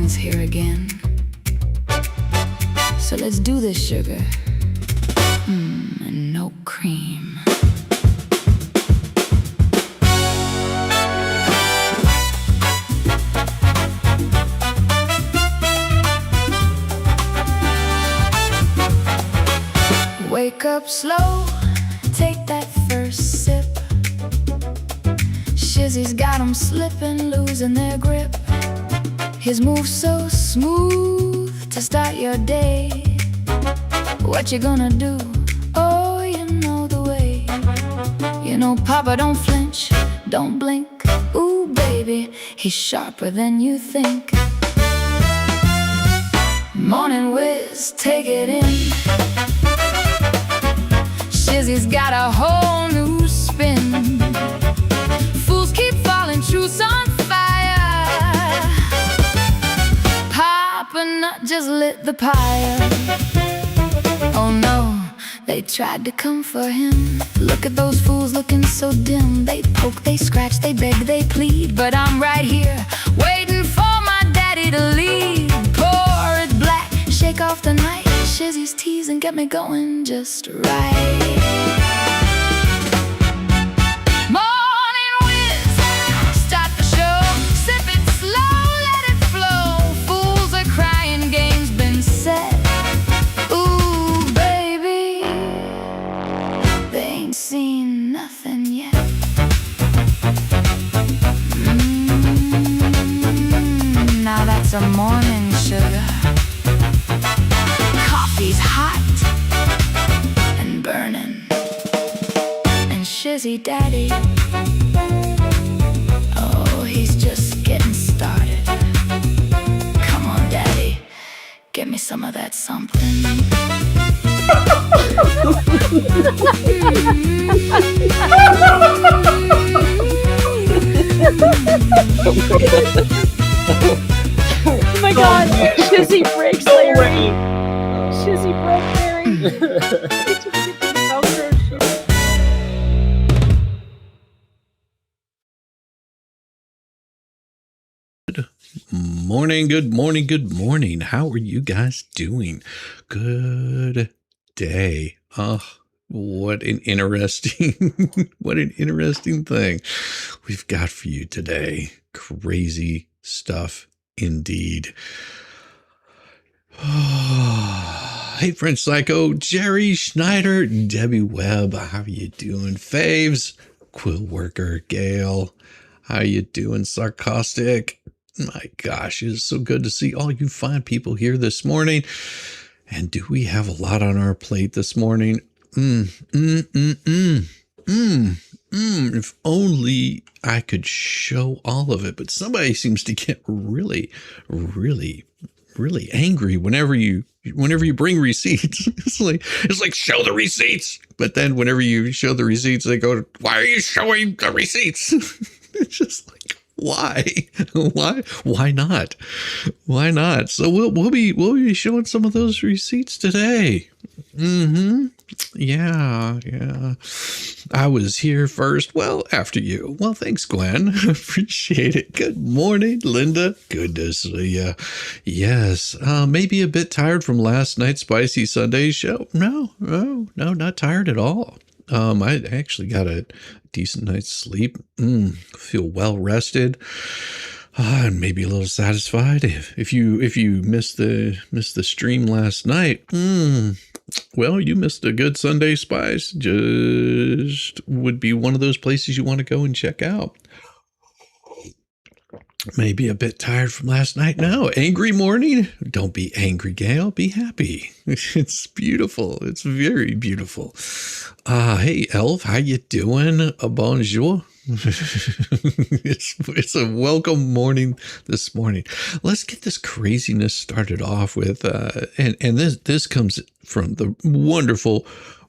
morning's here again. So let's do this, sugar. And no cream. Wake up slow, take that first sip. Shizzy's got 'em slipping, losing their grip. His moves so smooth to start your day. What you gonna do? Oh, you know the way. You know Papa don't flinch, don't blink. Ooh, baby, he's sharper than you think. Morning Whiz, take it in. Shizzy's got a whole new spin. Fools keep falling, truth's on fire. Papa Nut just lit the pyre. Oh no, they tried to come for him. Look at those fools looking so dim. They poke, they scratch, they beg, they plead. But I'm right here, waiting for my daddy to lead. Pour it black, shake off the night. Shizzy's teasing, get me going just right. Morning Whiz, start the show. Sip it slow, let it flow. Fools are crying, game's been set. Ooh, baby, they ain't seen nothing yet. Now that's a morning sugar. Coffee's hot and burning. And Shizzy Daddy, oh, he's just getting started. Come on, Daddy, get me some of that something. Oh my God, Shizzy breaks Larry. Shizzy broke Larry. Good morning, good morning. How are you guys doing? Good day. Oh, what an interesting, what an interesting thing we've got for you today. Crazy stuff indeed. Hey, French Psycho, Jerry Schneider, Debbie Webb, how you doing? Faves, Quill Worker, Gail, how you doing? Sarcastic. My gosh, it's so good to see all you fine people here this morning. And do we have a lot on our plate this morning? If only I could show all of it. But somebody seems to get really angry whenever you bring receipts. It's like show the receipts. But then whenever you show the receipts, they go, why are you showing the receipts? It's just like, why not? So we'll be showing some of those receipts today. Yeah. I was here first. Well, after you. Well, thanks, Gwen. Appreciate it. Good morning, Linda. Good to see you. Yes. Maybe a bit tired from last night's Spicy Sunday show. No, not tired at all. I actually got a decent night's sleep. Feel well rested. And maybe a little satisfied. If you missed the stream last night, well, you missed a good Sunday Spice. Just would be one of those places you want to go and check out. Maybe a bit tired from last night. No, angry morning. Don't be angry, Gail. Be happy. It's beautiful. It's very beautiful. Hey, Elf, how you doing? Bonjour. It's a welcome morning this morning. Let's get this craziness started off with, and this comes from the wonderful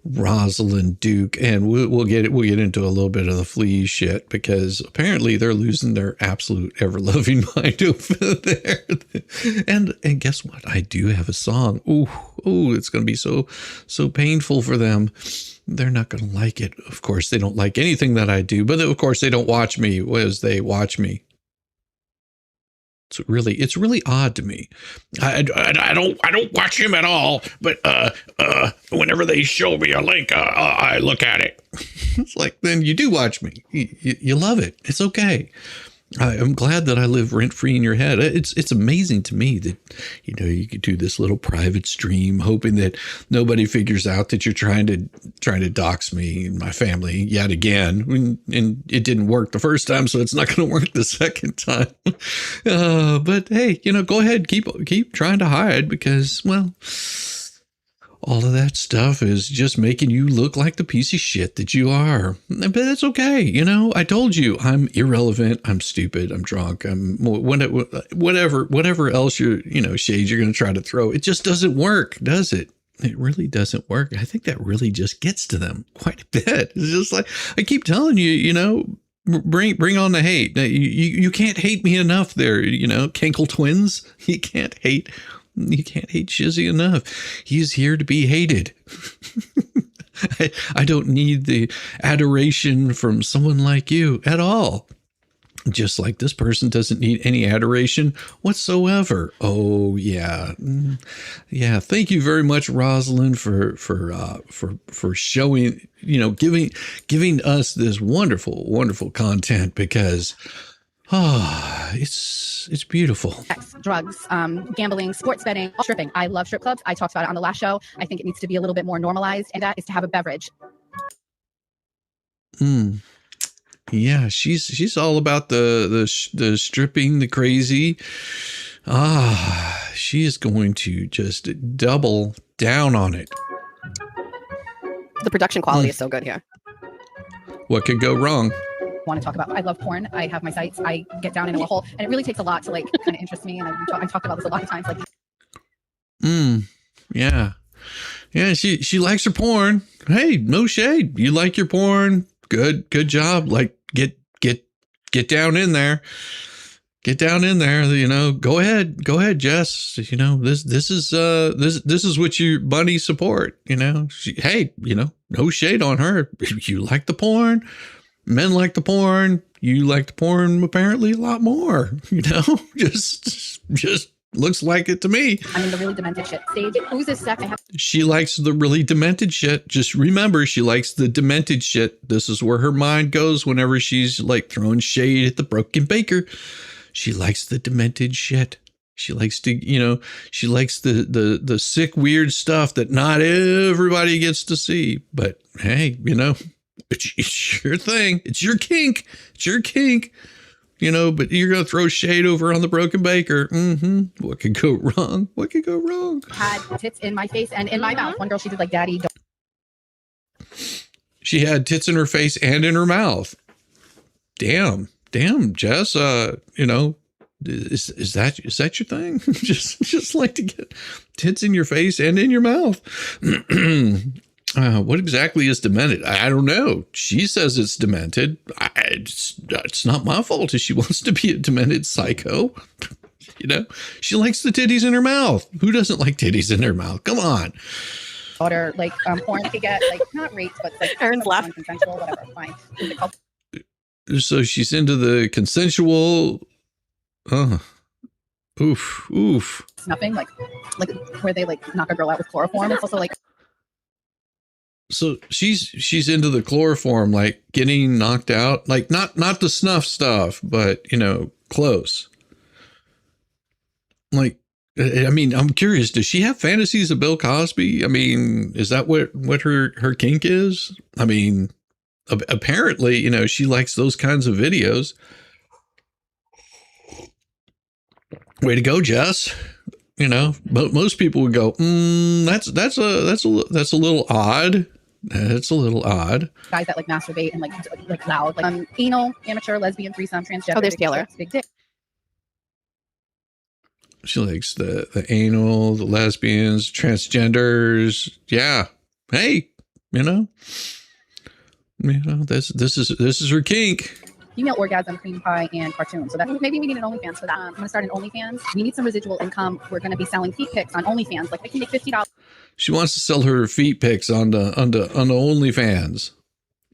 Rosalind Duke, and we'll get into a little bit of the flea shit because apparently they're losing their absolute ever-loving mind over there. And guess what? I do have a song. Ooh, it's going to be so painful for them. They're not going to like it. Of course, they don't like anything that I do, but of course they don't watch me as they watch me. It's really odd to me. I don't watch him at all, but whenever they show me a link, I look at it. It's like, then you do watch me. You love it. It's okay. I'm glad that I live rent free in your head. It's amazing to me that, you could do this little private stream, hoping that nobody figures out that you're trying to dox me and my family yet again. And it didn't work the first time, so it's not going to work the second time. But hey, go ahead, keep trying to hide, because, well, all of that stuff is just making you look like the piece of shit that you are. But it's okay. I told you I'm irrelevant. I'm stupid. I'm drunk. I'm whatever else shades you're going to try to throw. It just doesn't work, does it? It really doesn't work. I think that really just gets to them quite a bit. It's just like, I keep telling you, bring on the hate. You can't hate me enough there, Kinkle twins. You can't hate Shizzy enough. He's here to be hated. I don't need the adoration from someone like you at all. Just like this person doesn't need any adoration whatsoever. Oh yeah. Yeah. Thank you very much, Rosalind, for showing, giving us this wonderful, wonderful content, because it's beautiful. Sex, drugs, gambling, sports betting, stripping. I love strip clubs. I talked about it on the last show. I think it needs to be a little bit more normalized, and that is to have a beverage. Yeah, she's all about the stripping, the crazy. She is going to just double down on it. The production quality is so good here. What could go wrong? Want to talk about, I love porn. I have my sites. I get down into a hole, and it really takes a lot to kind of interest me. And I talked about this a lot of times. Yeah. She likes her porn. Hey, no shade. You like your porn. Good job. Like, get down in there. Get down in there. Go ahead, Jess. This is what your bunny support. No shade on her. You like the porn. Men like the porn. You like the porn apparently a lot more. Just looks like it to me. I'm in the really demented shit stage. Who's this sex? She likes the really demented shit. Just remember, she likes the demented shit. This is where her mind goes whenever she's like throwing shade at the broken baker. She likes the demented shit. She likes to, she likes the sick, weird stuff that not everybody gets to see. But hey, it's your thing. It's your kink. But you're going to throw shade over on the broken baker. What could go wrong? Had tits in my face and in my mouth. One girl, she did like daddy. She had tits in her face and in her mouth. Damn, Jess, is that your thing? just like to get tits in your face and in your mouth. What exactly is demented? I don't know. She says it's demented. It's not my fault if she wants to be a demented psycho. She likes the titties in her mouth. Who doesn't like titties in their mouth? Come on. Daughter, porn could get not raped, but Aaron's laugh. Consensual, whatever, fine. So she's into the consensual. Oof. Snuffing, like where they knock a girl out with chloroform. It's also So she's into the chloroform, like getting knocked out, like not the snuff stuff, but close. Like, I mean, I'm curious. Does she have fantasies of Bill Cosby? I mean, is that what her kink is? I mean, apparently, she likes those kinds of videos. Way to go, Jess. Most people would go, that's a little odd. That's a little odd. Guys that masturbate and loud, anal, amateur, lesbian, threesome, transgender. Oh, there's Taylor. Big dick. She likes the anal, the lesbians, transgenders. Yeah. Hey, this is her kink. Female orgasm, cream pie, and cartoon. So maybe we need an OnlyFans for that. I'm going to start an OnlyFans. We need some residual income. We're going to be selling feet pics on OnlyFans. I can make $50. She wants to sell her feet pics on the OnlyFans.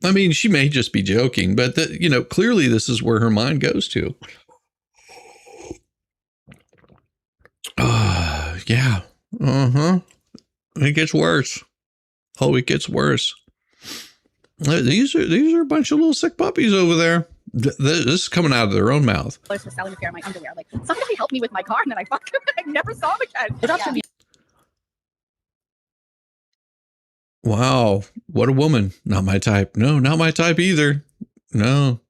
I mean, she may just be joking, but clearly this is where her mind goes to. Yeah. Uh-huh. It gets worse. Oh, it gets worse. These are a bunch of little sick puppies over there. This is coming out of their own mouth. I was selling a pair of my underwear. Like, somebody help me with my car, and then I never saw him again. Yeah. Wow, what a woman. Not my type. No, not my type either. No.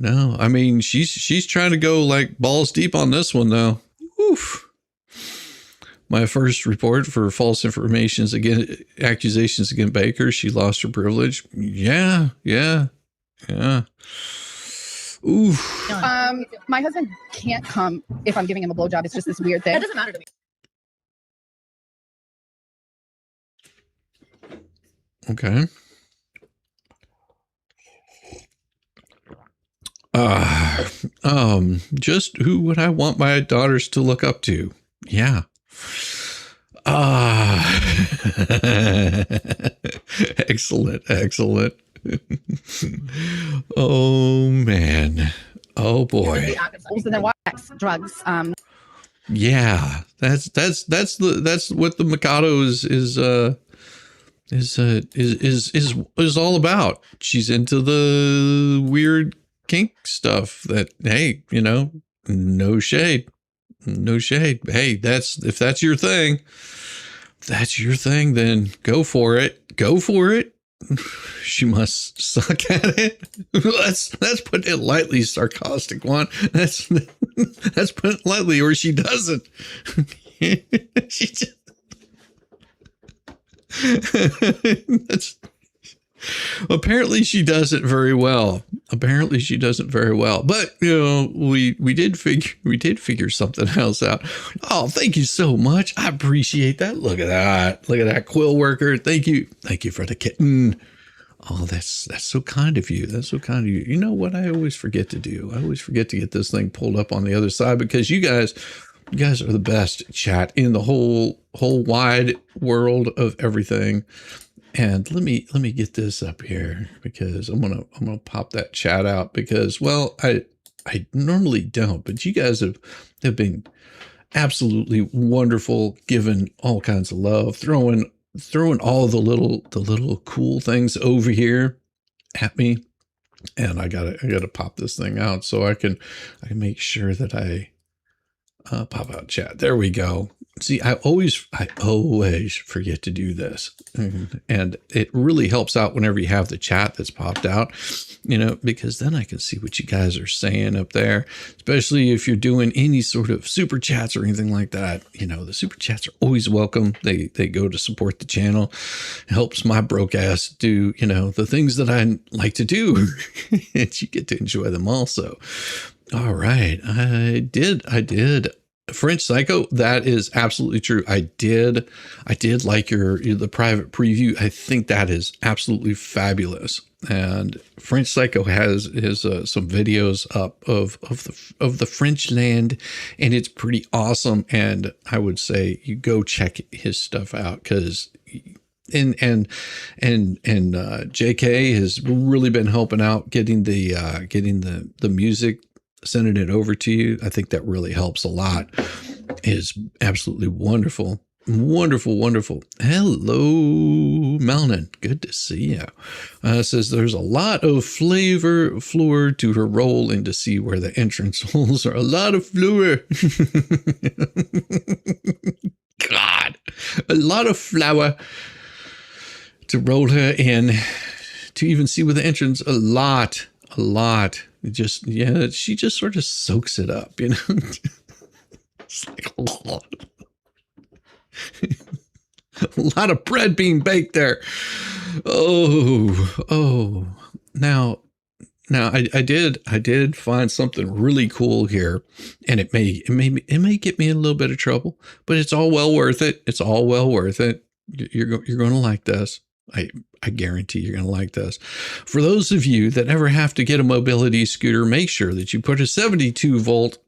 I mean, she's trying to go like balls deep on this one though. Oof. My first report for false accusations against Baker. She lost her privilege. Yeah. Oof. My husband can't come if I'm giving him a blowjob. It's just this weird thing. That doesn't matter to me. Okay. Just who would I want my daughters to look up to? Yeah. Excellent. Oh man. Oh boy. And then what? Drugs. Yeah. That's what the Mikado is all about. She's into the weird kink stuff that, hey, you know, no shade. Hey, if that's your thing, then go for it. She must suck at it. That's putting it lightly, sarcastic one. That's putting it lightly, or she doesn't. She just apparently she does it very well. But you know, we did figure something else out. Oh, thank you so much. I appreciate that. Look at that quill worker. Thank you for the kitten. Oh, that's so kind of you. You know what I always forget to do? I always forget to get this thing pulled up on the other side, because you guys are the best chat in the whole wide world of everything. And let me get this up here, because I'm gonna pop that chat out, because, well, I normally don't, but you guys have been absolutely wonderful, giving all kinds of love, throwing all the little cool things over here at me. And I gotta pop this thing out so I can make sure that I pop out chat. There we go. See, I always forget to do this. And it really helps out whenever you have the chat that's popped out, you know, because then I can see what you guys are saying up there, especially if you're doing any sort of super chats or anything like that. You know, the super chats are always welcome. They go to support the channel. It helps my broke ass do, you know, the things that I like to do. And you get to enjoy them also. All right. I did. French Psycho, that is absolutely true. I did like the private preview. I think that is absolutely fabulous. And French Psycho has some videos up of the French land, and it's pretty awesome. And I would say you go check his stuff out, because and JK has really been helping out getting the music, sending it over to you. I think that really helps a lot. It is absolutely wonderful. Hello, Melnin. Good to see you. Says there's a lot of floor to her roll, and to see where the entrance holes are. A lot of floor. God, a lot of flour to roll her in, to even see where the entrance. A lot. Just, yeah, she just sort of soaks it up, you know. It's like a lot of bread being baked there. Oh. Now I did find something really cool here, and it may get me in a little bit of trouble, but it's all well worth it. You're going to like this. I guarantee you're going to like this. For those of you that ever have to get a mobility scooter, make sure that you put a 72 volt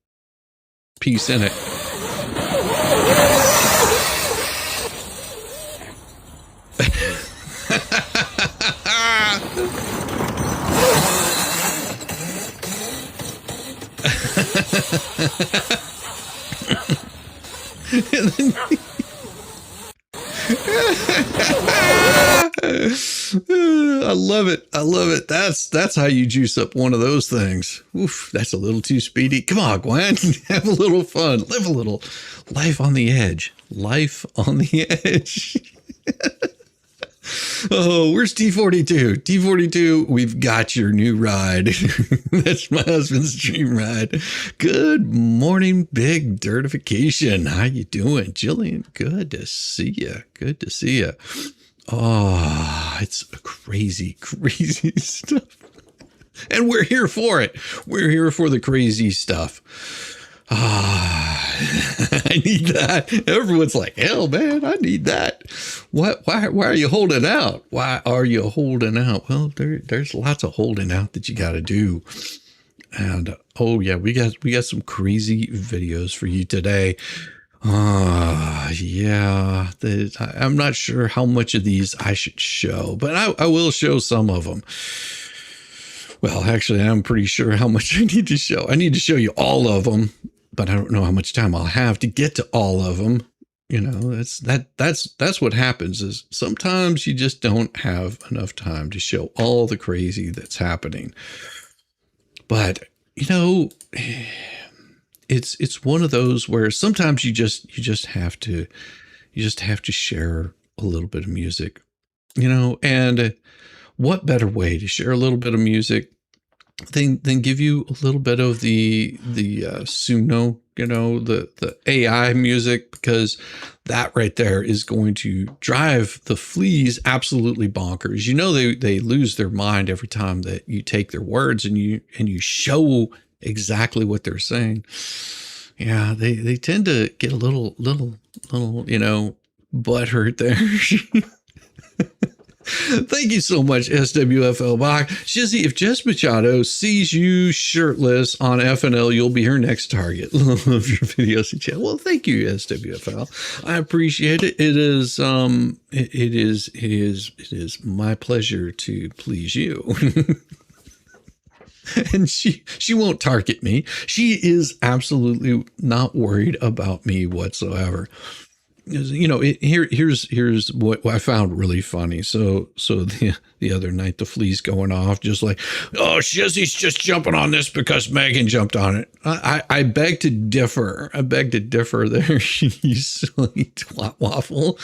piece in it. And then, I love it. I love it. That's how you juice up one of those things. Oof, that's a little too speedy. Come on, Gwen. Have a little fun. Live a little. Life on the edge. Life on the edge. Oh, where's T42? T42, we've got your new ride. That's my husband's dream ride. Good morning, Big Dirtification. How you doing? Jillian, good to see you. Good to see you. Oh, it's crazy, crazy stuff. And we're here for it. We're here for the crazy stuff. I need that. Everyone's like, hell, man, I need that. Why are you holding out? Why are you holding out? Well, there's lots of holding out that you got to do. And oh yeah, we got some crazy videos for you today. Yeah, I'm not sure how much of these I should show, but I will show some of them. Well, actually, I'm pretty sure how much I need to show. I need to show you all of them, but I don't know how much time I'll have to get to all of them. You know, that's what happens is sometimes you just don't have enough time to show all the crazy that's happening. But, you know, it's one of those where sometimes you just have to share a little bit of music, you know, and what better way to share a little bit of music than give you a little bit of the Suno, you know, the AI music, because that right there is going to drive the fleas absolutely bonkers. You know, they lose their mind every time that you take their words and you show exactly what they're saying. Yeah, they tend to get a little, you know, butthurt there. Thank you so much, SWFL Bach. Shizzy, if Jess Machado sees you shirtless on FNL, you'll be her next target. Love your videos and chat. Well, thank you, SWFL. I appreciate it. It is my pleasure to please you. And she won't target me. She is absolutely not worried about me whatsoever. You know, here's what I found really funny. So the other night, the flea's going off, just like, oh, Shizzy's just jumping on this because Megan jumped on it. I beg to differ. I beg to differ there, you silly twat waffle.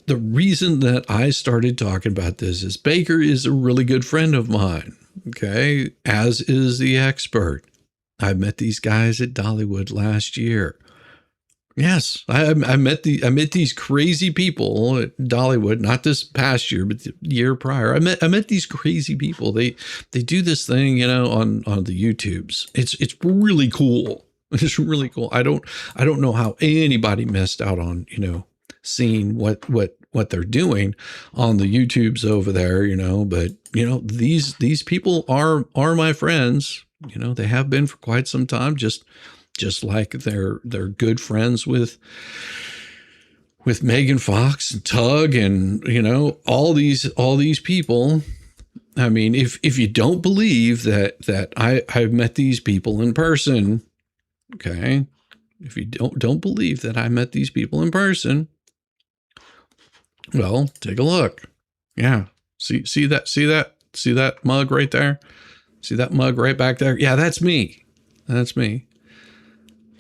The reason that I started talking about this is Baker is a really good friend of mine. Okay, as is the expert. I met these guys at Dollywood last year. Yes, I met these crazy people at Dollywood, not this past year, but the year prior. I met these crazy people. They do this thing, you know, on the YouTubes. It's really cool. It's really cool. I don't know how anybody missed out on, you know, seeing what they're doing on the YouTubes over there, you know, but you know, these people are my friends. You know, they have been for quite some time, just like they're good friends with Megan Fox and Tug and, you know, all these people. I mean, if you don't believe that I've met these people in person, okay, if you don't believe that I met these people in person, well, take a look. Yeah. See that mug right there? See that mug right back there? Yeah, that's me. That's me.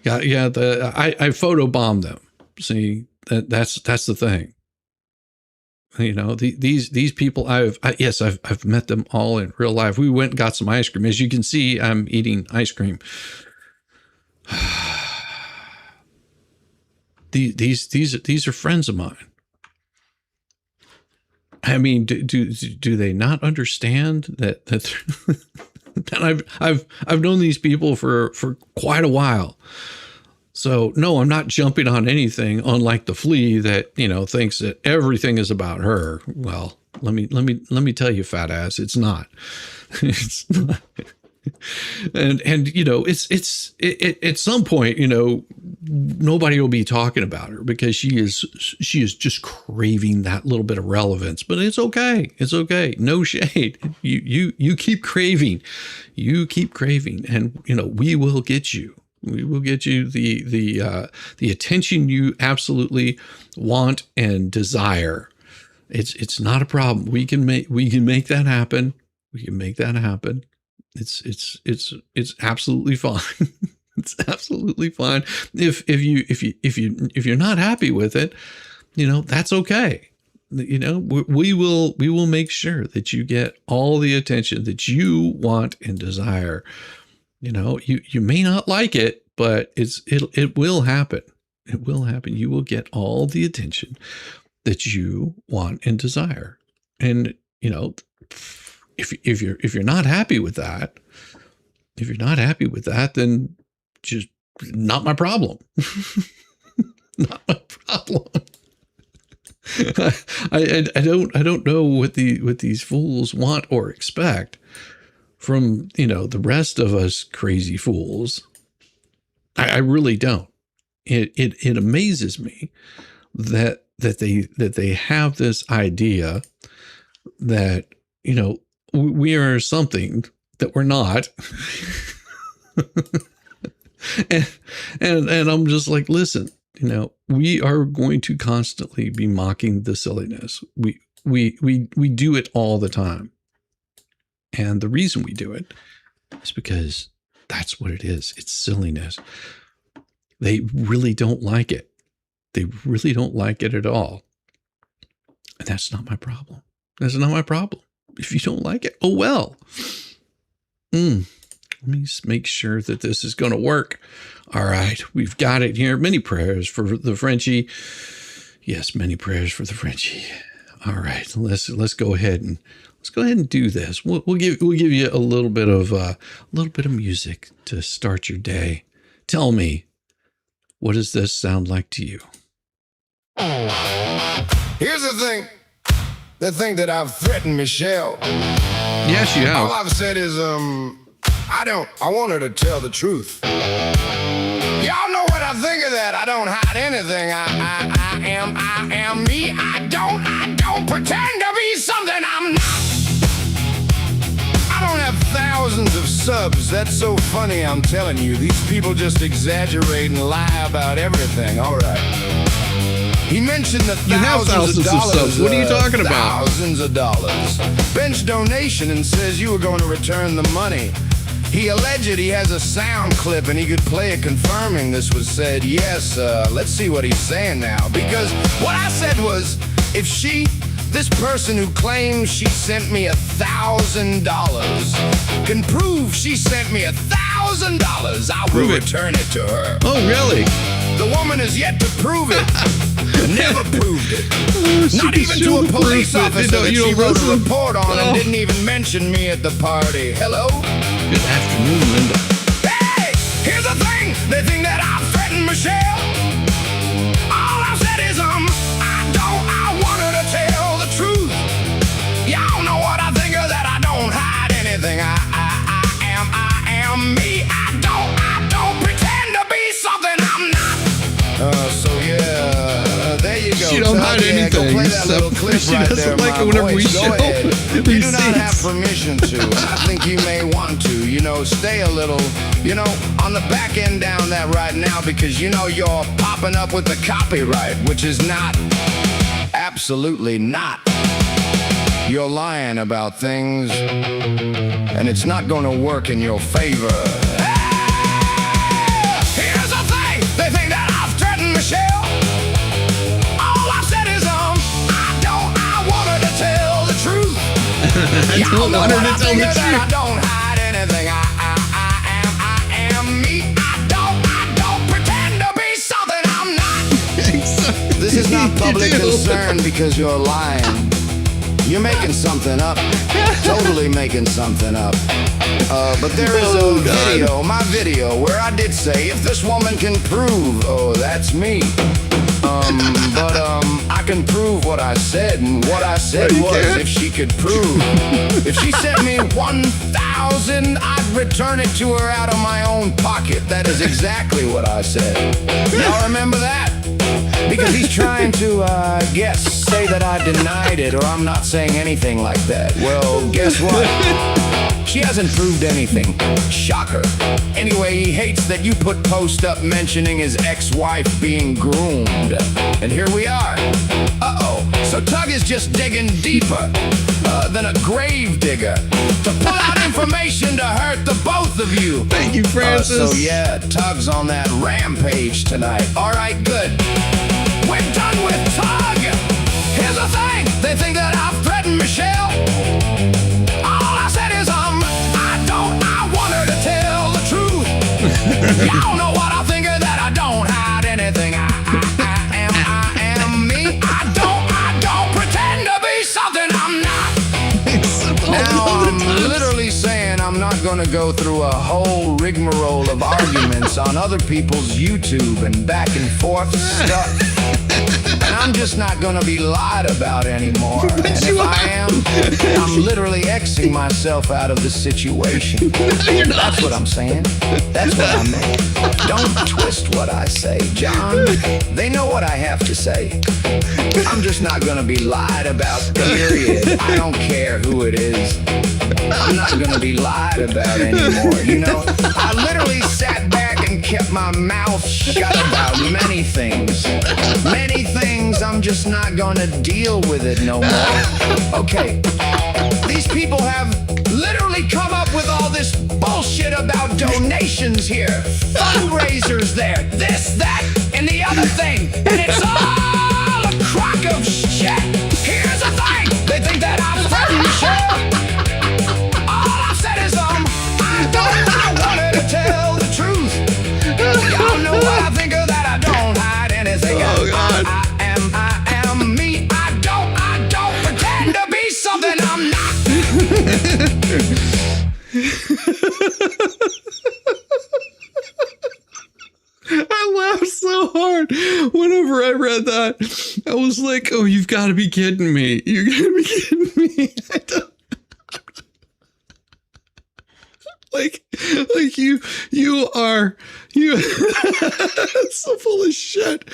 Yeah. I photobombed them. See, that's the thing. You know, these people I've met them all in real life. We went and got some ice cream. As you can see, I'm eating ice cream. These are friends of mine. I mean, do they not understand that that I've known these people for quite a while? So no, I'm not jumping on anything, unlike the flea that, you know, thinks that everything is about her. Well, let me tell you, fat ass, it's not. It's not. And you know, it's at some point, you know, nobody will be talking about her because she is just craving that little bit of relevance. But it's okay. It's okay. No shade. You keep craving. You keep craving, and you know, we will get you. We will get you the attention you absolutely want and desire. It's not a problem. We can make that happen. We can make that happen. It's absolutely fine. It's absolutely fine. If you're not happy with it, that's okay. We will make sure that you get all the attention that you want and desire. You may not like it, but it will happen. It will happen. You will get all the attention that you want and desire. And if you're not happy with that, then just not my problem. Not my problem. I don't know what these fools want or expect from the rest of us crazy fools. I really don't. It amazes me that they have this idea that we are something that we're not. and I'm just like, listen, we are going to constantly be mocking the silliness. We do it all the time. And the reason we do it is because that's what it is. It's silliness. They really don't like it. They really don't like it at all. And that's not my problem. That's not my problem. If you don't like it, oh well. Let me just make sure that this is going to work. All right, we've got it here. Many prayers for the Frenchie. Yes, many prayers for the Frenchie. All right, let's go ahead and do this. We'll give you a little bit of music to start your day. Tell me, what does this sound like to you? Here's the thing that I've threatened Michelle. Yes, you have. All I've said is, I want her to tell the truth. Y'all know what I think of that. I don't hide anything. I am me. I don't pretend to be something I'm not. I don't have thousands of subs. That's so funny, I'm telling you. These people just exaggerate and lie about everything. All right. He mentioned the thousands of dollars. Subs. What are you talking about? Thousands of dollars. Bench donation and says you were going to return the money. He alleged he has a sound clip and he could play it confirming this was said. Yes, let's see what he's saying now. Because what I said was, if this person who claims she sent me $1,000 can prove she sent me $1,000, I will return it to her. Oh, really? The woman has yet to prove it. Never proved it. Not even to a police officer that she wrote a report on and didn't even mention me at the party. Hello? Good afternoon, Linda. Hey! Here's the thing. They think that I threatened Michelle. All I said is, I want her to tell the truth. Y'all know what I think of that. I don't hide anything. I am me. I don't pretend to be something I'm not. So yeah, there you go. She don't hide anything. Go play that little clip she right doesn't there, like my it whenever voice. we Go show ahead. You do not receipts. have permission to. I think you may want to, stay a little, on the back end down that right now because you're popping up with the copyright, which is not, absolutely not. You're lying about things, and it's not going to work in your favor. Here's the thing. They think that I've threatened Michelle. All I said is, I want her to tell the truth. I don't want her to tell the truth. I don't hide anything. I am me. I don't pretend to be something I'm not. This is not public concern because you're lying. You're making something up. Totally making something up. But there is a video, my video, where I did say, if this woman can prove, that's me. But I can prove what I said, and what I said was, if she could prove, if she sent me 1,000, I'd return it to her out of my own pocket. That is exactly what I said. Y'all remember that? Because he's trying to, say that I denied it, or I'm not saying anything like that. Well, guess what? She hasn't proved anything. Shocker. Anyway, he hates that you put post up mentioning his ex-wife being groomed. And here we are. Uh-oh. So Tug is just digging deeper than a grave digger to pull out information to hurt the both of you. Thank you, Francis. So yeah, Tug's on that rampage tonight. All right, good. We're done with Tug. Here's the thing. They think that I've threatened Michelle. All I said is, I want her to tell the truth. Y'all know what I think of that. I don't hide anything. I am me. I don't pretend to be something I'm not. Now I'm literally saying I'm not gonna go through a whole rigmarole of arguments on other people's YouTube and back and forth stuff. And I'm just not gonna be lied about anymore. And if I am, I'm literally Xing myself out of the situation. That's what I'm saying. That's what I meant. Don't twist what I say, John. They know what I have to say. I'm just not gonna be lied about, period. I don't care who it is. I'm not gonna be lied about anymore. You know, I literally sat back and kept my mouth shut about many things. Many things, I'm just not gonna deal with it no more. Okay, these people have literally come up with all this bullshit about donations here, fundraisers there, this, that, and the other thing, and it's all a crock of shit. Here's the thing, they think that I'm threatening Michelle. All I've said is, I wanted to tell the truth. Y'all know what I think of that. I don't hide anything. Oh, God. I am me. I don't pretend to be something I'm not. I laughed so hard whenever I read that. I was like, oh, you've got to be kidding me. You're going to be kidding me. I don't. Like you are so full of shit.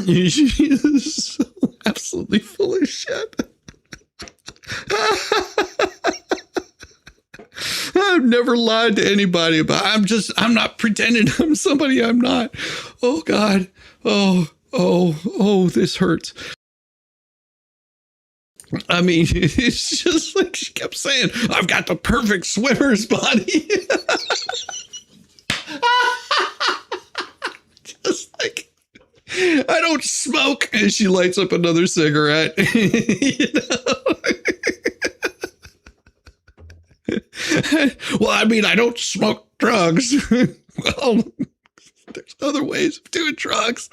You're so absolutely full of shit. I've never lied to anybody about. I'm not pretending I'm somebody I'm not. Oh God. Oh, this hurts. I mean, it's just like she kept saying, I've got the perfect swimmer's body. Just like, I don't smoke. And she lights up another cigarette. You know? Well, I mean, I don't smoke drugs. Well, there's other ways of doing drugs.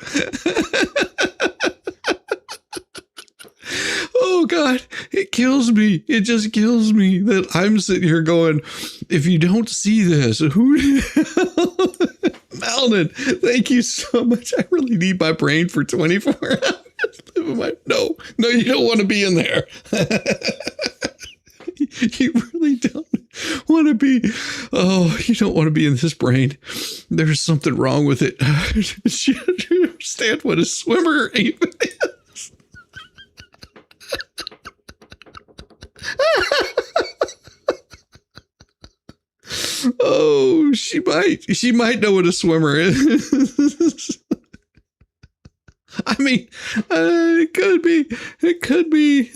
Oh God, it kills me. It just kills me that I'm sitting here going, if you don't see this, who? Malden, thank you so much. I really need my brain for 24 hours. No, you don't want to be in there. You really don't want to be. Oh, you don't want to be in this brain. There's something wrong with it. Do you understand what a swimmer even is? Oh, she might know what a swimmer is. I mean, it could be.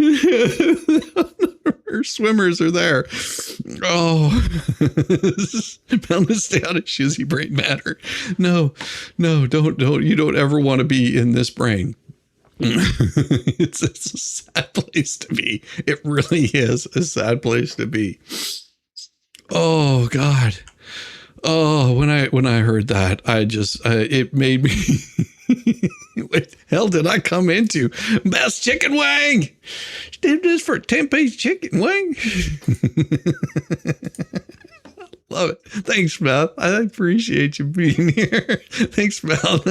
Her swimmers are there. Oh, Meltdown's down at Shizzy Brain Matter. No, don't. You don't ever want to be in this brain. It's a sad place to be. It really is a sad place to be. Oh God. Oh, when I heard that, I just it made me. What the hell did I come into? Best chicken wing. Did this for a 10-piece chicken wing. Love it. Thanks, Mel. I appreciate you being here. Thanks, Mel.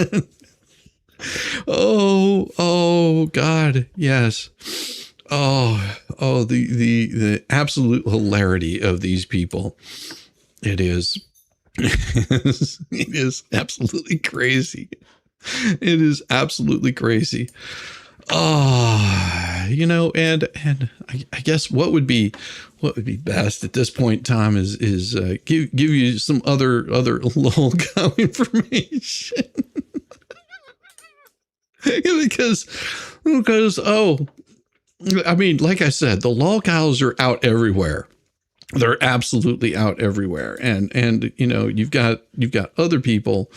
Oh God, yes. Oh, the absolute hilarity of these people. It is absolutely crazy. It is absolutely crazy. You know, and I guess what would be best at this point in time is give you some other LOLCOW information. because I mean, like I said, the LOLCOWs are out everywhere. They're absolutely out everywhere. And you know, you've got other people.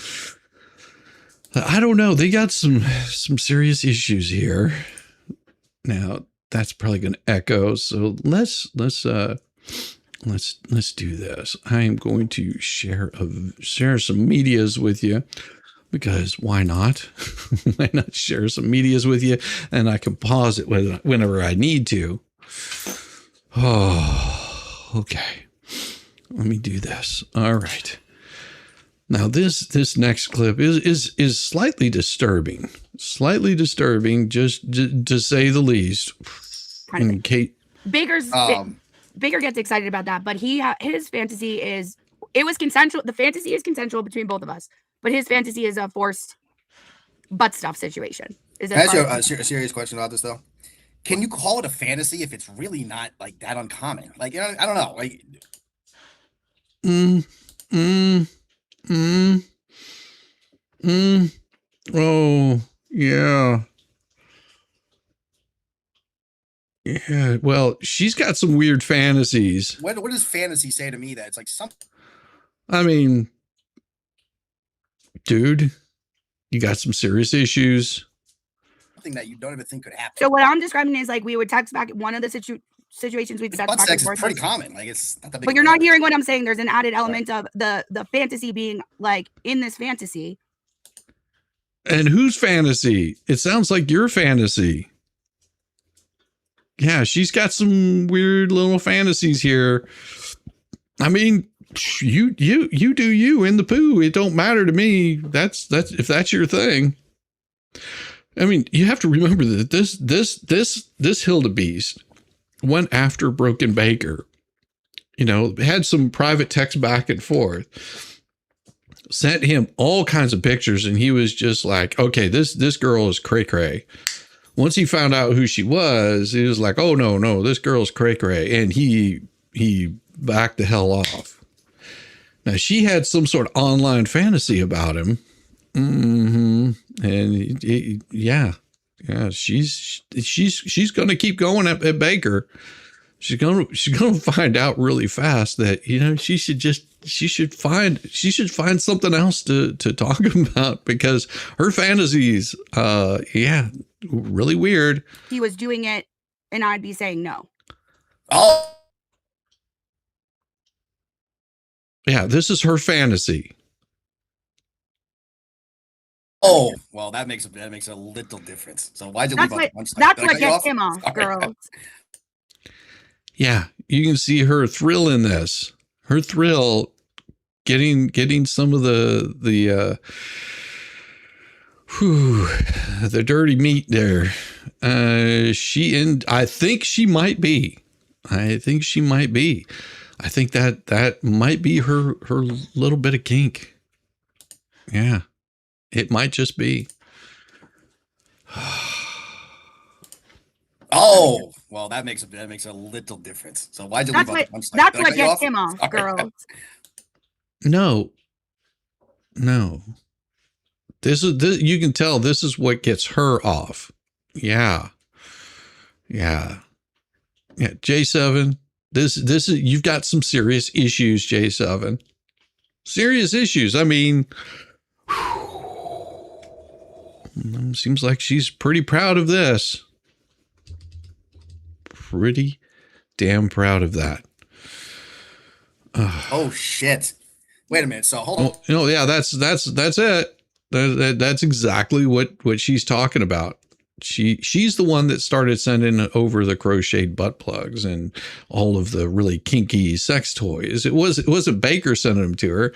I don't know. They got some serious issues here. Now that's probably going to echo. So let's do this. I am going to share some medias with you, because why not? Why not share some medias with you? And I can pause it whenever I need to. Oh, okay. Let me do this. All right. Now this next clip is slightly disturbing, just to say the least. And Kate, Baker gets excited about that, but his fantasy is, it was consensual. The fantasy is consensual between both of us, but his fantasy is a forced butt stuff situation. Can I ask you a serious question about this though? Can you call it a fantasy if it's really not like that uncommon? Like, I don't know. Like, oh yeah. Yeah, well, she's got some weird fantasies. what does fantasy say to me that it's like something? I mean, dude, you got some serious issues. Something that you don't even think could happen. So what I'm describing is like we would text back. One of the situations we've Butt sex is pretty common. Like, it's not that big. But you're not hearing what I'm saying. There's an added element of the fantasy being like in this fantasy. And whose fantasy? It sounds like your fantasy. Yeah, she's got some weird little fantasies here. I mean, you do you in the poo. It don't matter to me. That's if that's your thing. I mean, you have to remember that this Hildebeest went after Broken Baker. You know, had some private text back and forth. Sent him all kinds of pictures, and he was just like, okay, this girl is cray cray. Once he found out who she was, he was like, oh no, this girl's cray cray. And he backed the hell off. Now she had some sort of online fantasy about him. And yeah, she's going to keep going at Baker. She's going to find out really fast that, you know, she should find something else to talk about, because her fantasies, really weird. He was doing it and I'd be saying no. Oh, yeah, this is her fantasy. oh, well, that makes a little difference. So why'd you leave out the punchline? That's Did I what cut you gets off? him off, Sorry. girls. Yeah, you can see her thrill in this. Her thrill getting some of the dirty meat there. I think she might be. I think that might be her little bit of kink. Yeah, it might just be. Oh, well, that makes a little difference. So why'd you leave out the punchline? That's Did I what cut you gets off? him off, Sorry. girls. No. This you can tell this is what gets her off. Yeah. J7, this is, you've got some serious issues, J7. Serious issues. I mean, seems like she's pretty proud of this. Pretty damn proud of that. Oh shit! Wait a minute. So hold on. Oh, yeah, that's it. That's exactly what she's talking about. She's the one that started sending over the crocheted butt plugs and all of the really kinky sex toys. It wasn't Baker sending them to her.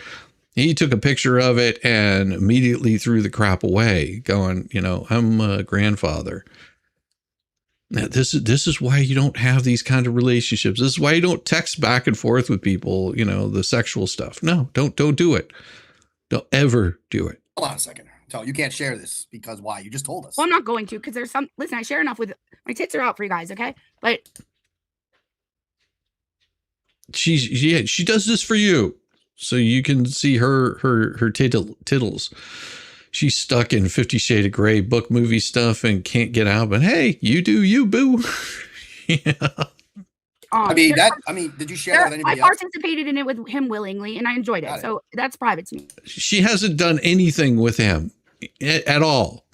He took a picture of it and immediately threw the crap away, going, you know, I'm a grandfather. Now, this is why you don't have these kind of relationships. This is why you don't text back and forth with people, you know, the sexual stuff. No, don't do it. Don't ever do it. Hold on a second. So you can't share this because why? You just told us. Well, I'm not going to because there's some. Listen, I share enough with my tits are out for you guys, okay? But she does this for you, so you can see her tittles. She's stuck in 50 Shades of Grey book movie stuff and can't get out. But hey, you do you, boo. Yeah. I mean, did you share that with anybody I else? participated in it with him willingly, and I enjoyed it. So that's private to me. She hasn't done anything with him at all.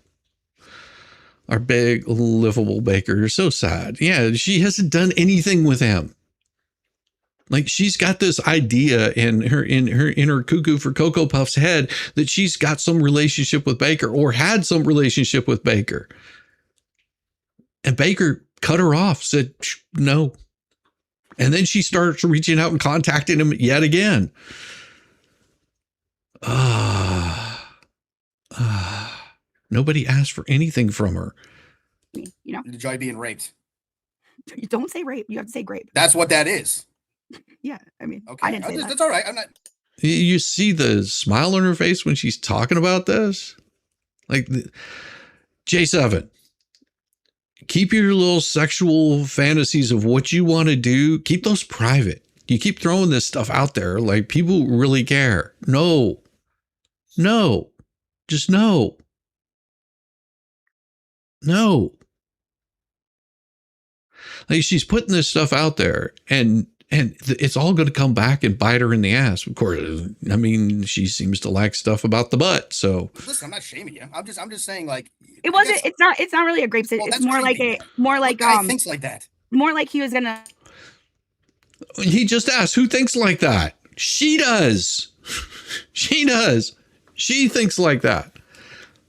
Our big, livable Baker is so sad. Yeah, she hasn't done anything with him. Like, she's got this idea in her cuckoo for Cocoa Puff's head that she's got some relationship with Baker or had some relationship with Baker. And Baker cut her off, said no. And then she starts reaching out and contacting him yet again. Nobody asked for anything from her. You know, Enjoy being raped. You don't say rape. You have to say grape. That's what that is. Yeah, I mean, Okay, I didn't say that. that's all right. I'm not. You see the smile on her face when she's talking about this? Like, J7, keep your little sexual fantasies of what you want to do, keep those private. You keep throwing this stuff out there like people really care. No. Just no. Like, she's putting this stuff out there and it's all going to come back and bite her in the ass. Of course, I mean, she seems to like stuff about the butt. So Listen, I'm not shaming you. I'm just saying, like, It wasn't. It's not really a grape. Well, It's that's more like crazy. more like What guy thinks like that? more like he was gonna. he just asked, who thinks like that? She does. She does. She thinks like that.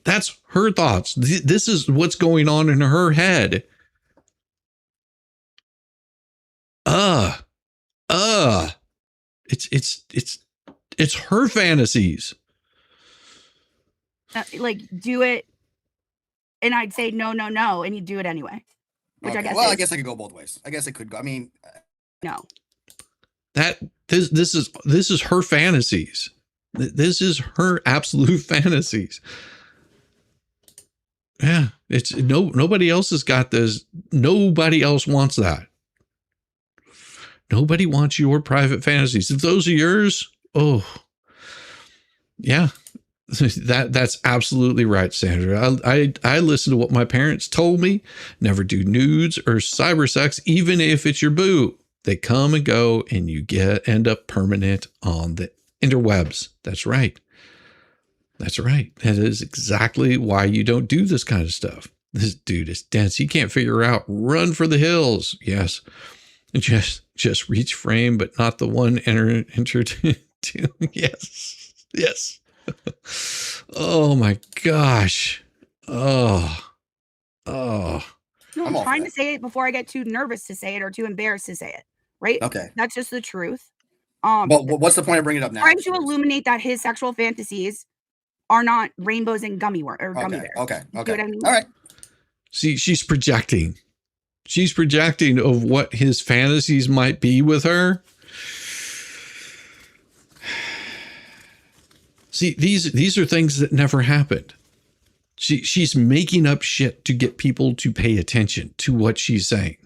That's her thoughts. This is what's going on in her head. It's her fantasies. Like, do it, and I'd say no, and you do it anyway. Which Okay, I guess. Well, is, I guess I could go both ways. I guess it could go. I mean, no. This is her fantasies. This is her absolute fantasies. Yeah, it's nobody else has got this. Nobody else wants that. Nobody wants your private fantasies. If those are yours, oh, yeah, that's absolutely right, Sandra. I listen to what my parents told me. Never do nudes or cyber sex, even if it's your boo. They come and go, and you end up permanent on the interwebs. That's right. That's right. That is exactly why you don't do this kind of stuff. This dude is dense. He can't figure out. Run for the hills. Yes. Just reach frame, but not the one entered into. Yes. Oh my gosh. Oh. No, I'm trying to say it before I get too nervous to say it or too embarrassed to say it. Right? Okay. That's just the truth. But what's the point of bringing it up now? Trying to illuminate that his sexual fantasies are not rainbows and gummy bears. Okay. You know what I mean? All right. See, she's projecting. She's projecting of what his fantasies might be with her. See, these are things that never happened. She's making up shit to get people to pay attention to what she's saying.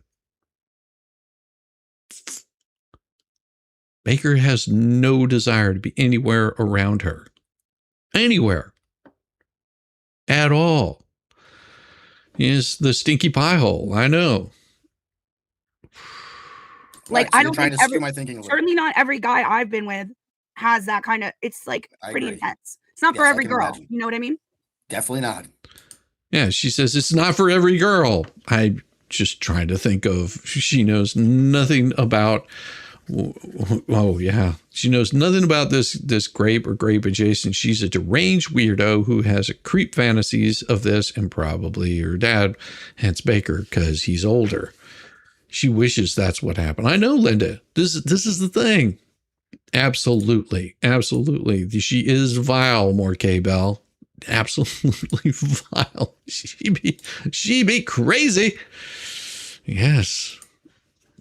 Baker has no desire to be anywhere around her. Anywhere. At all. Is the stinky pie hole. I know. Like, Right, so I you're don't trying think to skew my thinking a little. certainly not every guy I've been with has that kind of, it's like I pretty agree. intense. It's not for Yes, I every can girl. imagine. You know what I mean? Definitely not. Yeah, she says it's not for every girl. I'm just trying to think of, she knows nothing about, oh yeah, she knows nothing about this grape or grape adjacent. She's a deranged weirdo who has a creep fantasies of this, and probably her dad, hence Baker, because he's older. She wishes that's what happened. I know, Linda. This is the thing. Absolutely. She is vile, Morkay Bell. Absolutely vile. She be crazy. Yes.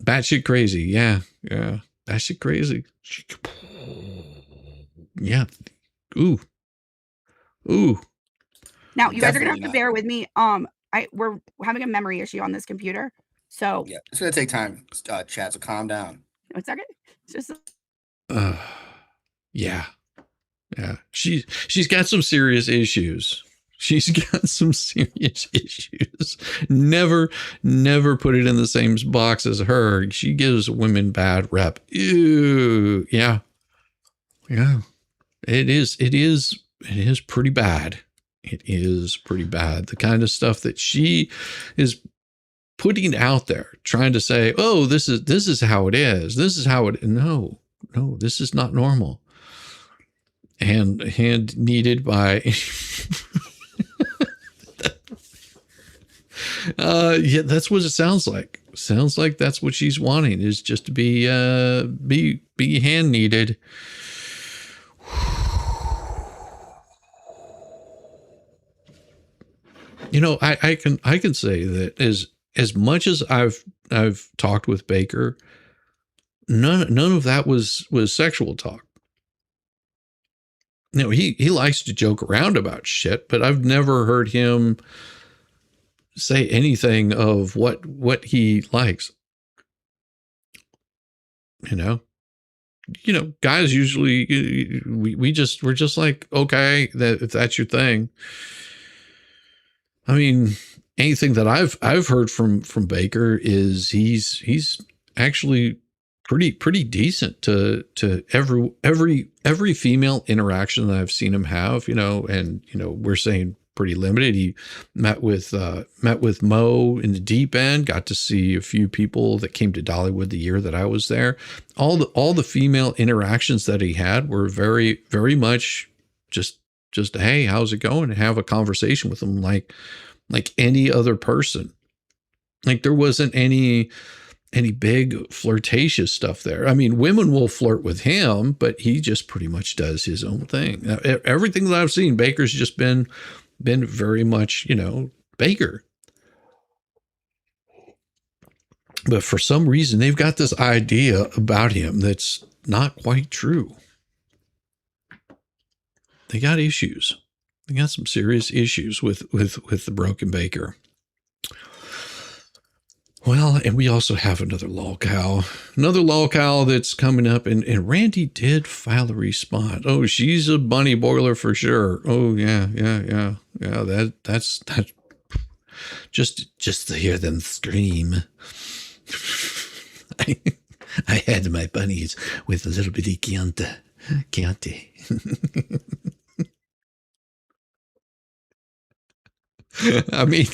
Batshit crazy. Yeah. Batshit crazy. Yeah. Ooh. Now you guys are gonna have Definitely to not. bear with me. We're having a memory issue on this computer, so Yeah, it's gonna take time, chat. So calm down. one second. It's just Yeah. She's got some serious issues. She's got some serious issues. Never put it in the same box as her. She gives women bad rep. Ew. Yeah. It is pretty bad. It is pretty bad. The kind of stuff that she is putting out there, trying to say, "Oh, this is how it is. This is how it." No, this is not normal. Hand needed by. Yeah, that's what it sounds like. Sounds like that's what she's wanting, is just to be hand kneaded. You know, I can say that as much as I've talked with Baker, none of that was sexual talk. No, he likes to joke around about shit, but I've never heard him say anything of what he likes. You know, guys usually we're just like, okay, that if that's your thing. I mean, anything that I've heard from Baker is he's actually pretty decent to every female interaction that I've seen him have, and we're saying pretty limited. He met with Mo in the deep end, got to see a few people that came to Dollywood the year that I was there. All the female interactions that he had were very, very much just hey, how's it going? And have a conversation with them like any other person. Like there wasn't any big flirtatious stuff there. I mean, women will flirt with him, but he just pretty much does his own thing. Everything that I've seen, Baker's just been very much, Baker. But for some reason, they've got this idea about him that's not quite true. They got issues. They got some serious issues with the broken Baker. Well, and we also have another LOLCOW that's coming up, and Randy did file a response. Oh, she's a bunny boiler for sure. Oh yeah. That's just to hear them scream. I had my bunnies with a little bitty Chianti. I mean,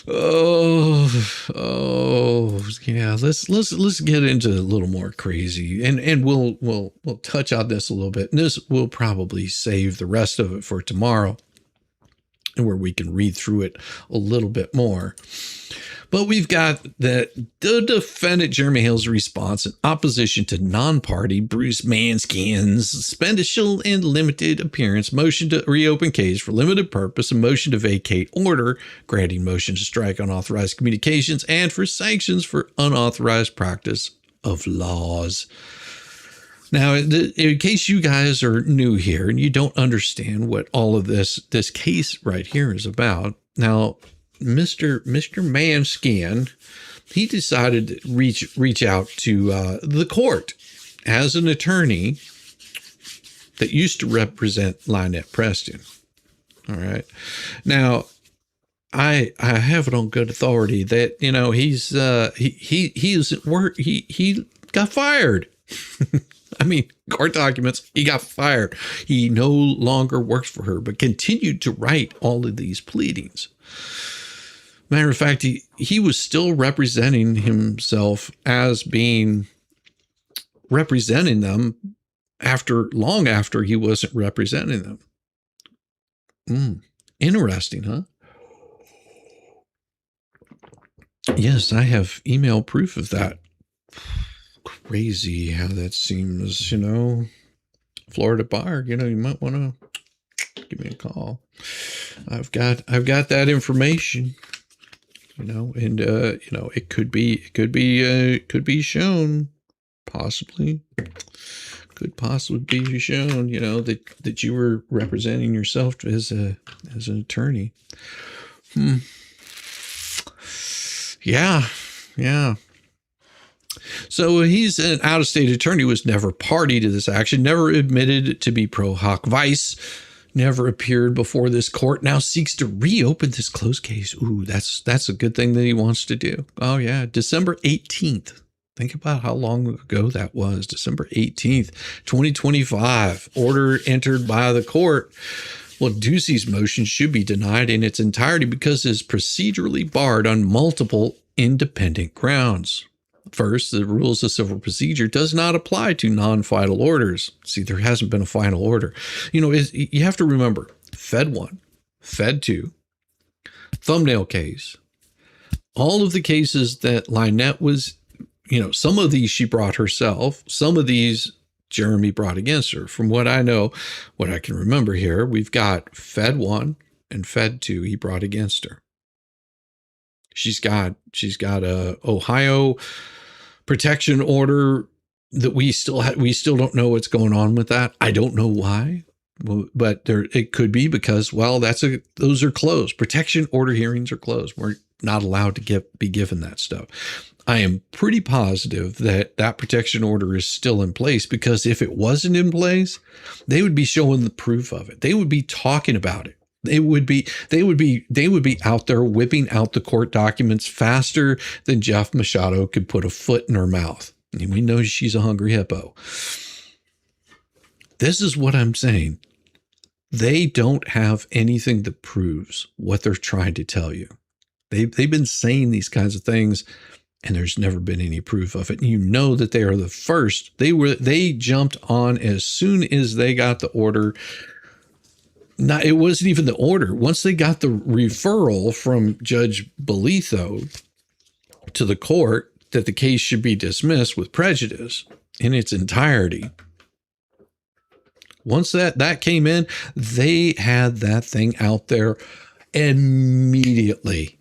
oh yeah. Let's get into a little more crazy, and we'll touch on this a little bit. And this will probably save the rest of it for tomorrow, where we can read through it a little bit more. But we've got the defendant Jeremy Hill's response in opposition to non-party Bruce Manskin's suspended and limited appearance, motion to reopen case for limited purpose, and motion to vacate order, granting motion to strike unauthorized communications, and for sanctions for unauthorized practice of laws. Now, in case you guys are new here and you don't understand what all of this case right here is about, now, Mr. Manskin, he decided to reach out to the court as an attorney that used to represent Lynette Preston. All right. Now, I have it on good authority that he got fired. I mean, court documents, he got fired. He no longer works for her, but continued to write all of these pleadings. Matter of fact, he was still representing himself as being representing them long after he wasn't representing them. Interesting, huh? Yes, I have email proof of that. Crazy how that seems, Florida bar, you might want to give me a call. I've got that information, and it could be shown, possibly. Could possibly be shown, you know, that you were representing yourself as an attorney. Yeah. So he's an out-of-state attorney, was never party to this action, never admitted to be pro hoc vice, never appeared before this court, now seeks to reopen this closed case. Ooh, that's a good thing that he wants to do. Oh yeah, December 18th. Think about how long ago that was. December 18th, 2025. Order entered by the court. Well, Ducey's motion should be denied in its entirety because it is procedurally barred on multiple independent grounds. First, the rules of civil procedure does not apply to non-final orders. See, there hasn't been a final order. You know, you have to remember, Fed 1, Fed 2, thumbnail case, all of the cases that Lynette was, you know, some of these she brought herself, some of these Jeremy brought against her. From what I know, what I can remember here, we've got Fed 1 and Fed 2 he brought against her. She's got a Ohio protection order that we still don't know what's going on with that. I don't know why, but it could be because, well, those are closed. Protection order hearings are closed. We're not allowed to be given that stuff. I am pretty positive that protection order is still in place, because if it wasn't in place, they would be showing the proof of it. They would be talking about it. They would be out there whipping out the court documents faster than Jeff Machado could put a foot in her mouth. And we know she's a hungry hippo. This is what I'm saying. They don't have anything that proves what they're trying to tell you. They've been saying these kinds of things, and there's never been any proof of it. And you know that they are the first. They jumped on as soon as they got the order. It wasn't even the order. Once they got the referral from Judge Bolitho to the court that the case should be dismissed with prejudice in its entirety, once that came in, they had that thing out there immediately.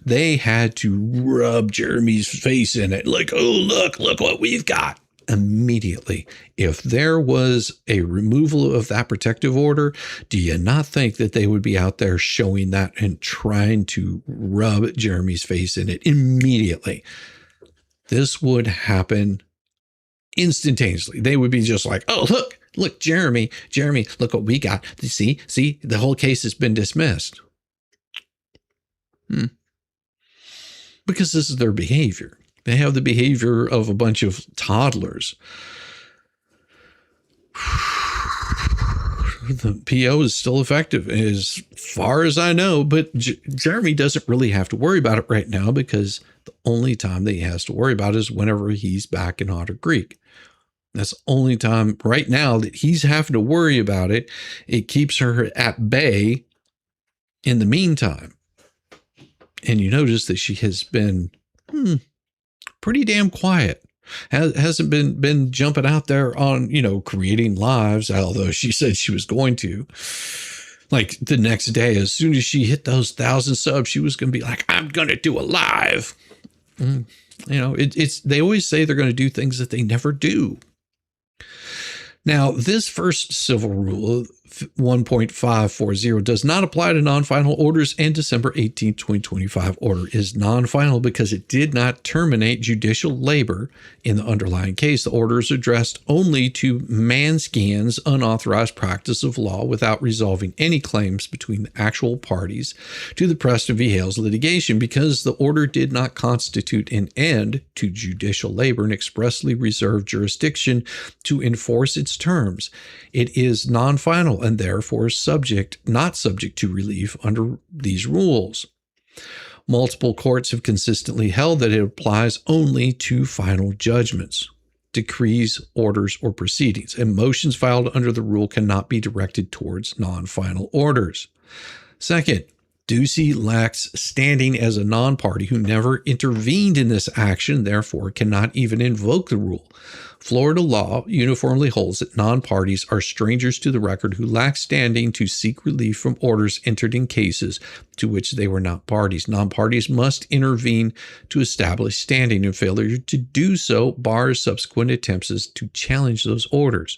They had to rub Jeremy's face in it. Like, oh, look what we've got. Immediately. If there was a removal of that protective order, do you not think that they would be out there showing that and trying to rub Jeremy's face in it immediately? This would happen instantaneously. They would be just like, oh, look, Jeremy, look what we got. See, the whole case has been dismissed. Because this is their behavior. They have the behavior of a bunch of toddlers. The PO is still effective as far as I know, but Jeremy doesn't really have to worry about it right now, because the only time that he has to worry about it is whenever he's back in Otter Creek. That's the only time right now that he's having to worry about it. It keeps her at bay in the meantime. And you notice that she has been pretty damn quiet. Hasn't been jumping out there on, creating lives, although she said she was going to. Like the next day, as soon as she hit those 1,000 subs, she was going to be like, I'm going to do a live. They always say they're going to do things that they never do. Now, this first civil rule, 1.540, does not apply to non-final orders, and December 18, 2025 order is non-final because it did not terminate judicial labor in the underlying case. The order is addressed only to Manscan's unauthorized practice of law without resolving any claims between the actual parties to the Preston v. Hales litigation, because the order did not constitute an end to judicial labor and expressly reserved jurisdiction to enforce its terms. It is non-final and therefore not subject to relief under these rules. Multiple courts have consistently held that it applies only to final judgments, decrees, orders, or proceedings, and motions filed under the rule cannot be directed towards non-final orders. Second, Ducey lacks standing as a non-party who never intervened in this action, therefore cannot even invoke the rule. Florida law uniformly holds that non-parties are strangers to the record who lack standing to seek relief from orders entered in cases to which they were not parties. Non-parties must intervene to establish standing, and failure to do so bars subsequent attempts to challenge those orders.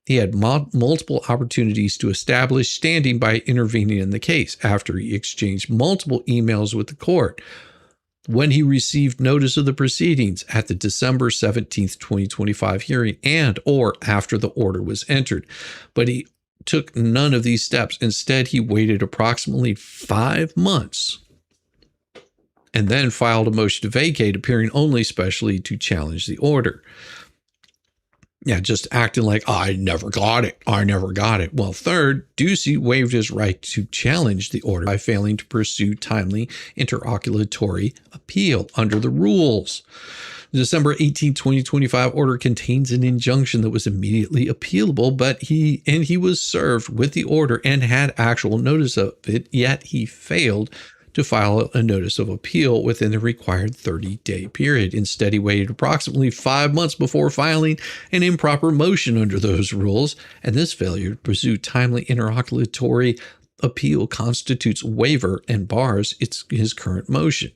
He had multiple opportunities to establish standing by intervening in the case after he exchanged multiple emails with the court. When he received notice of the proceedings at the December 17th, 2025 hearing and or after the order was entered. But he took none of these steps. Instead, he waited approximately 5 months and then filed a motion to vacate, appearing only specially to challenge the order. Yeah, just acting like, I never got it. I never got it. Well, third, Ducey waived his right to challenge the order by failing to pursue timely interlocutory appeal under the rules. The December 18, 2025 order contains an injunction that was immediately appealable, but he was served with the order and had actual notice of it, yet he failed to file a notice of appeal within the required 30-day period. Instead, he waited approximately 5 months before filing an improper motion under those rules, and this failure to pursue timely interlocutory appeal constitutes waiver and bars his current motion.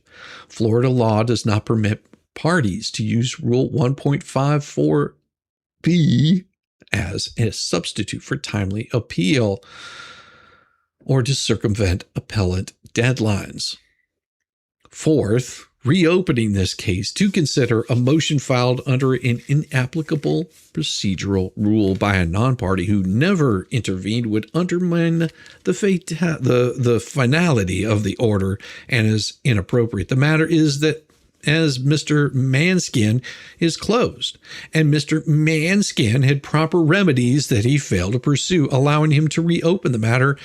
Florida law does not permit parties to use Rule 1.54b as a substitute for timely appeal or to circumvent appellate deadlines. Fourth, reopening this case to consider a motion filed under an inapplicable procedural rule by a non-party who never intervened would undermine the finality of the order and is inappropriate. The matter is that as Mr. Manskin is closed, and Mr. Manskin had proper remedies that he failed to pursue, allowing him to reopen the matter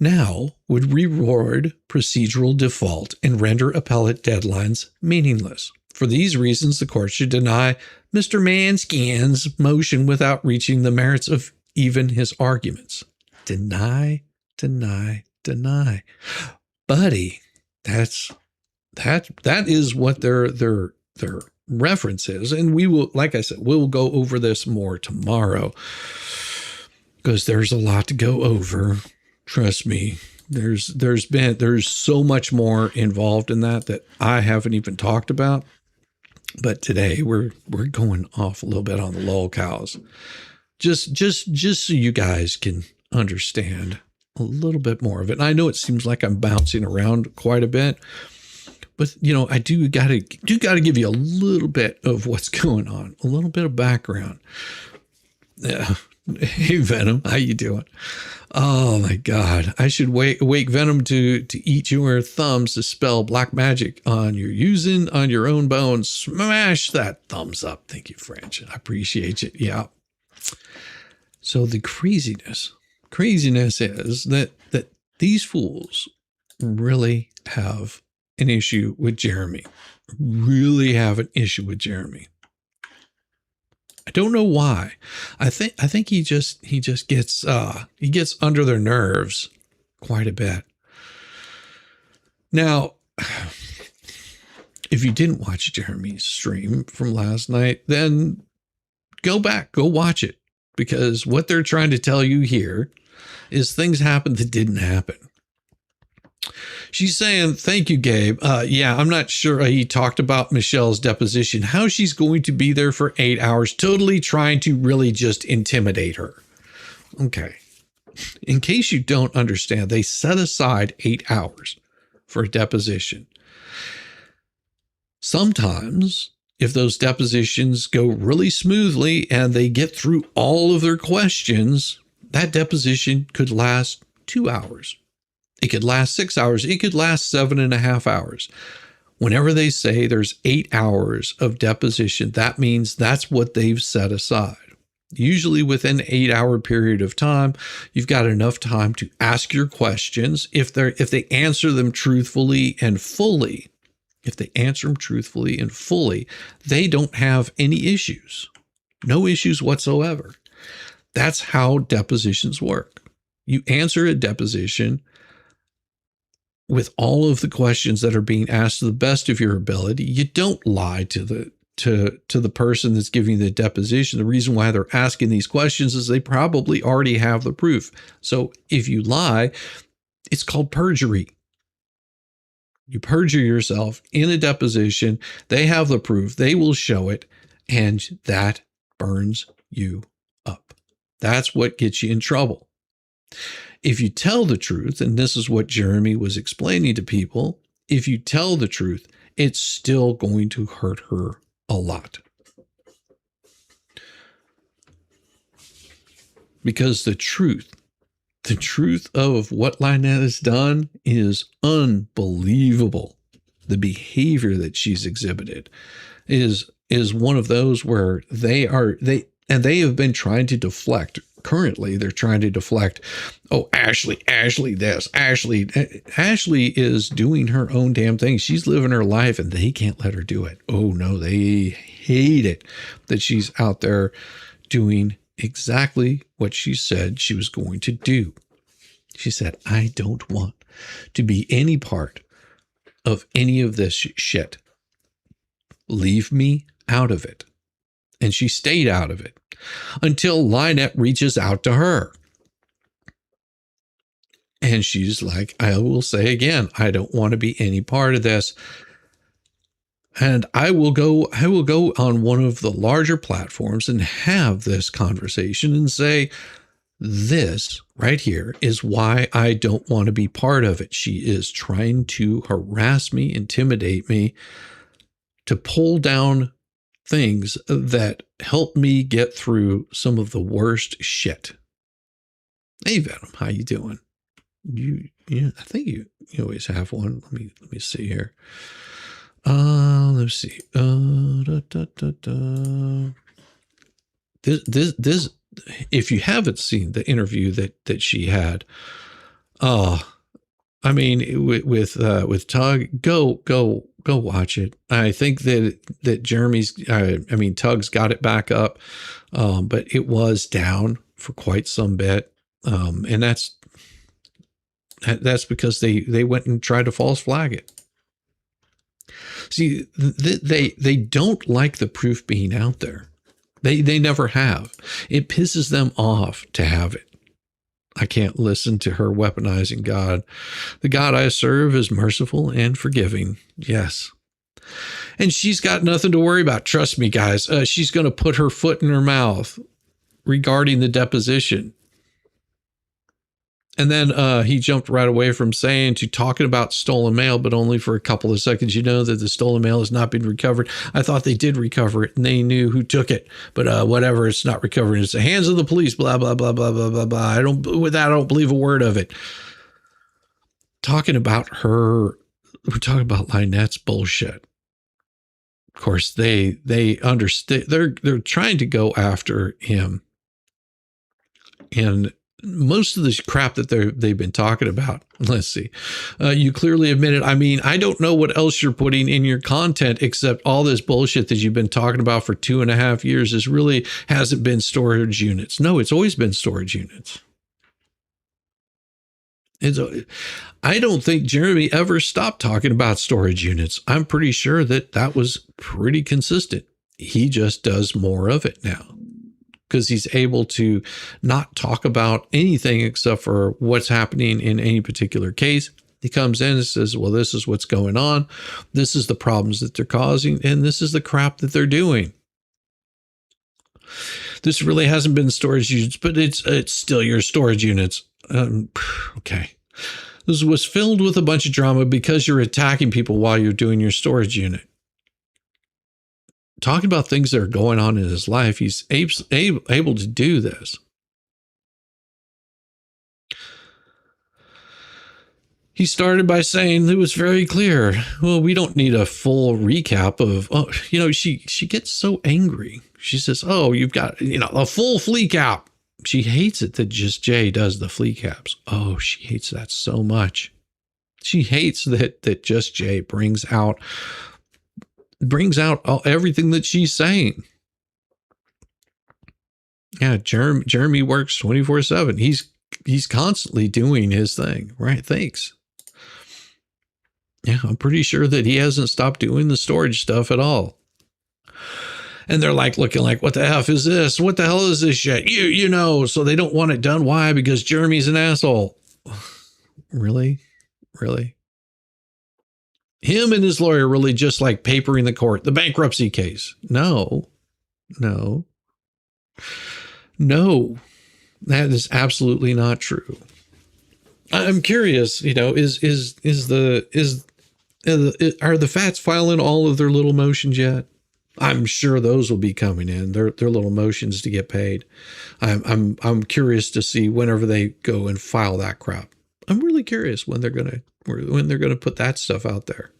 now would reward procedural default and render appellate deadlines meaningless. For these reasons, the court should deny Mr. Manskin's motion without reaching the merits of even his arguments. Deny, deny, deny. Buddy, that is what their reference is. And we will, like I said, we'll go over this more tomorrow because there's a lot to go over. Trust me, there's so much more involved in that I haven't even talked about. But today we're going off a little bit on the LOLCOWS. Just so you guys can understand a little bit more of it. And I know it seems like I'm bouncing around quite a bit, but I do gotta give you a little bit of what's going on, a little bit of background. Yeah. Hey Venom, how you doing? Oh my God, I should wake Venom to eat your thumbs to spell black magic on your own bones. Smash that thumbs up. Thank you, French. I appreciate it. Yeah. So the craziness is that these fools really have an issue with Jeremy. Really have an issue with Jeremy. I don't know why. I think he just gets under their nerves quite a bit. Now, if you didn't watch Jeremy's stream from last night, then go back, go watch it, because what they're trying to tell you here is things happened that didn't happen. She's saying, thank you, Gabe. Yeah, I'm not sure. He talked about Michelle's deposition, how she's going to be there for 8 hours, totally trying to really just intimidate her. Okay. In case you don't understand, they set aside 8 hours for a deposition. Sometimes, if those depositions go really smoothly and they get through all of their questions, that deposition could last 2 hours. It could last 6 hours. It could last 7.5 hours. Whenever they say there's 8 hours of deposition, that means that's what they've set aside. Usually within an 8-hour period of time, you've got enough time to ask your questions. If they answer them truthfully and fully, they don't have any issues. No issues whatsoever. That's how depositions work. You answer a deposition with all of the questions that are being asked to the best of your ability. You don't lie to the person that's giving the deposition. The reason why they're asking these questions is they probably already have the proof. So if you lie, it's called perjury. You perjure yourself in a deposition. They have the proof. They will show it, and that burns you up. That's what gets you in trouble. If you tell the truth, and this is what Jeremy was explaining to people, if you tell the truth, it's still going to hurt her a lot. Because the truth of what Lynette has done is unbelievable. The behavior that she's exhibited is one of those where they have been trying to deflect. Currently, they're trying to deflect. Oh, Ashley this. Ashley is doing her own damn thing. She's living her life and they can't let her do it. Oh no, they hate it that she's out there doing exactly what she said she was going to do. She said, I don't want to be any part of any of this shit. Leave me out of it. And she stayed out of it until Lynette reaches out to her. And she's like, I will say again, I don't want to be any part of this. And I will go on one of the larger platforms and have this conversation and say, this right here is why I don't want to be part of it. She is trying to harass me, intimidate me, to pull down things that help me get through some of the worst shit. Hey, Venom, how you doing? I think you always have one. Let me see here. Let's see. This. If you haven't seen the interview that she had, I mean, with Tug, go watch it. I think that Tug's got it back up, but it was down for quite some bit, and that's because they went and tried to false flag it. See, they don't like the proof being out there. They never have. It pisses them off to have it. I can't listen to her weaponizing God. The God I serve is merciful and forgiving. Yes. And she's got nothing to worry about. Trust me, guys. She's going to put her foot in her mouth regarding the deposition. And then he jumped right away from talking about stolen mail, but only for a couple of seconds. You know that the stolen mail has not been recovered. I thought they did recover it and they knew who took it, but whatever, it's not recovered. It's the hands of the police, blah, blah, blah, blah, blah, blah, blah. I don't believe a word of it. We're talking about Lynette's bullshit. Of course, they understand. They're trying to go after him. And most of this crap that they've been talking about, let's see, you clearly admitted, I mean, I don't know what else you're putting in your content except all this bullshit that you've been talking about for 2.5 years. This really hasn't been storage units. No, it's always been storage units. I don't think Jeremy ever stopped talking about storage units. I'm pretty sure that was pretty consistent. He just does more of it now, because he's able to not talk about anything except for what's happening in any particular case. He comes in and says, well, this is what's going on. This is the problems that they're causing. And this is the crap that they're doing. This really hasn't been storage units, but it's still your storage units. Okay. This was filled with a bunch of drama because you're attacking people while you're doing your storage unit. Talking about things that are going on in his life, he's able to do this. He started by saying it was very clear. Well, we don't need a full recap of, she gets so angry. She says, oh, you've got, a full flea cap. She hates it that just Jay does the flea caps. Oh, she hates that so much. She hates that just Jay brings out everything that she's saying. Yeah, Jeremy works 24/7. He's constantly doing his thing, right? Thanks. Yeah, I'm pretty sure that he hasn't stopped doing the storage stuff at all. And they're like looking like, what the F is this? What the hell is this shit? You know, so they don't want it done. Why? Because Jeremy's an asshole. Really? Really? Him and his lawyer really just like papering the court, the bankruptcy case. No. That is absolutely not true. I'm curious, you know, are the Fats filing all of their little motions yet? I'm sure those will be coming in. Their little motions to get paid. I'm curious to see whenever they go and file that crap. I'm really curious when they're gonna put that stuff out there.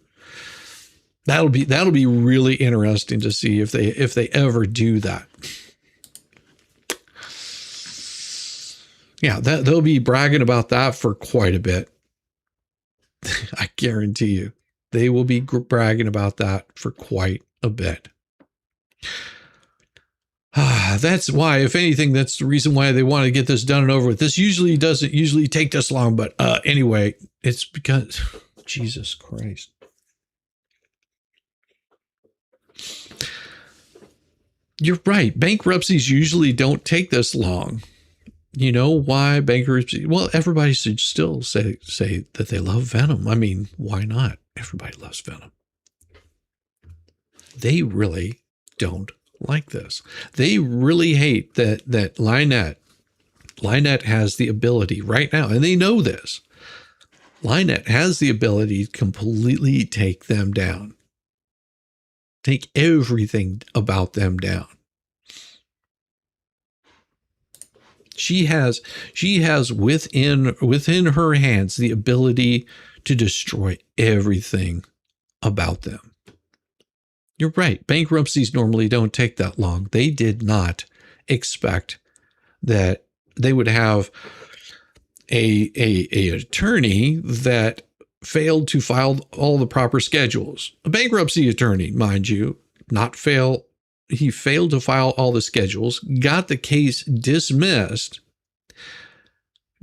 That'll be really interesting to see if they ever do that. Yeah, they'll be bragging about that for quite a bit. I guarantee you, they will be bragging about that for quite a bit. That's why, if anything, that's the reason why they want to get this done and over with. This doesn't usually take this long, but anyway, it's because Jesus Christ. You're right. Bankruptcies usually don't take this long. You know why bankruptcy? Well, everybody should still say that they love Venom. I mean, why not? Everybody loves Venom. They really don't like this. They really hate that Lynette has the ability right now, and they know this. Lynette has the ability to completely take them down. Take everything about them down. She has within her hands the ability to destroy everything about them. You're right. Bankruptcies normally don't take that long. They did not expect that they would have a attorney that failed to file all the proper schedules. A bankruptcy attorney, mind you, he failed to file all the schedules, got the case dismissed,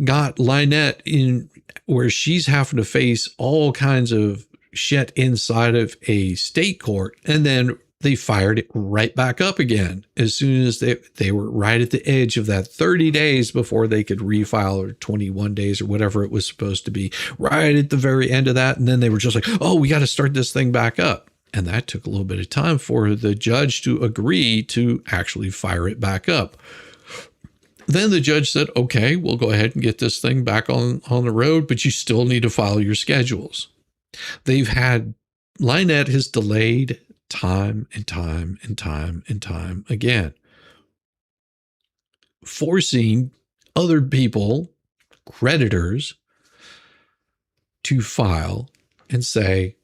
got Lynette in where she's having to face all kinds of shit inside of a state court, and then they fired it right back up again as soon as they were right at the edge of that 30 days before they could refile, or 21 days or whatever it was supposed to be, right at the very end of that. And then they were just like, oh, we got to start this thing back up. And that took a little bit of time for the judge to agree to actually fire it back up. Then the judge said, okay, we'll go ahead and get this thing back on the road, but you still need to file your schedules. Lynette has delayed time and time again, forcing other people, creditors, to file and say,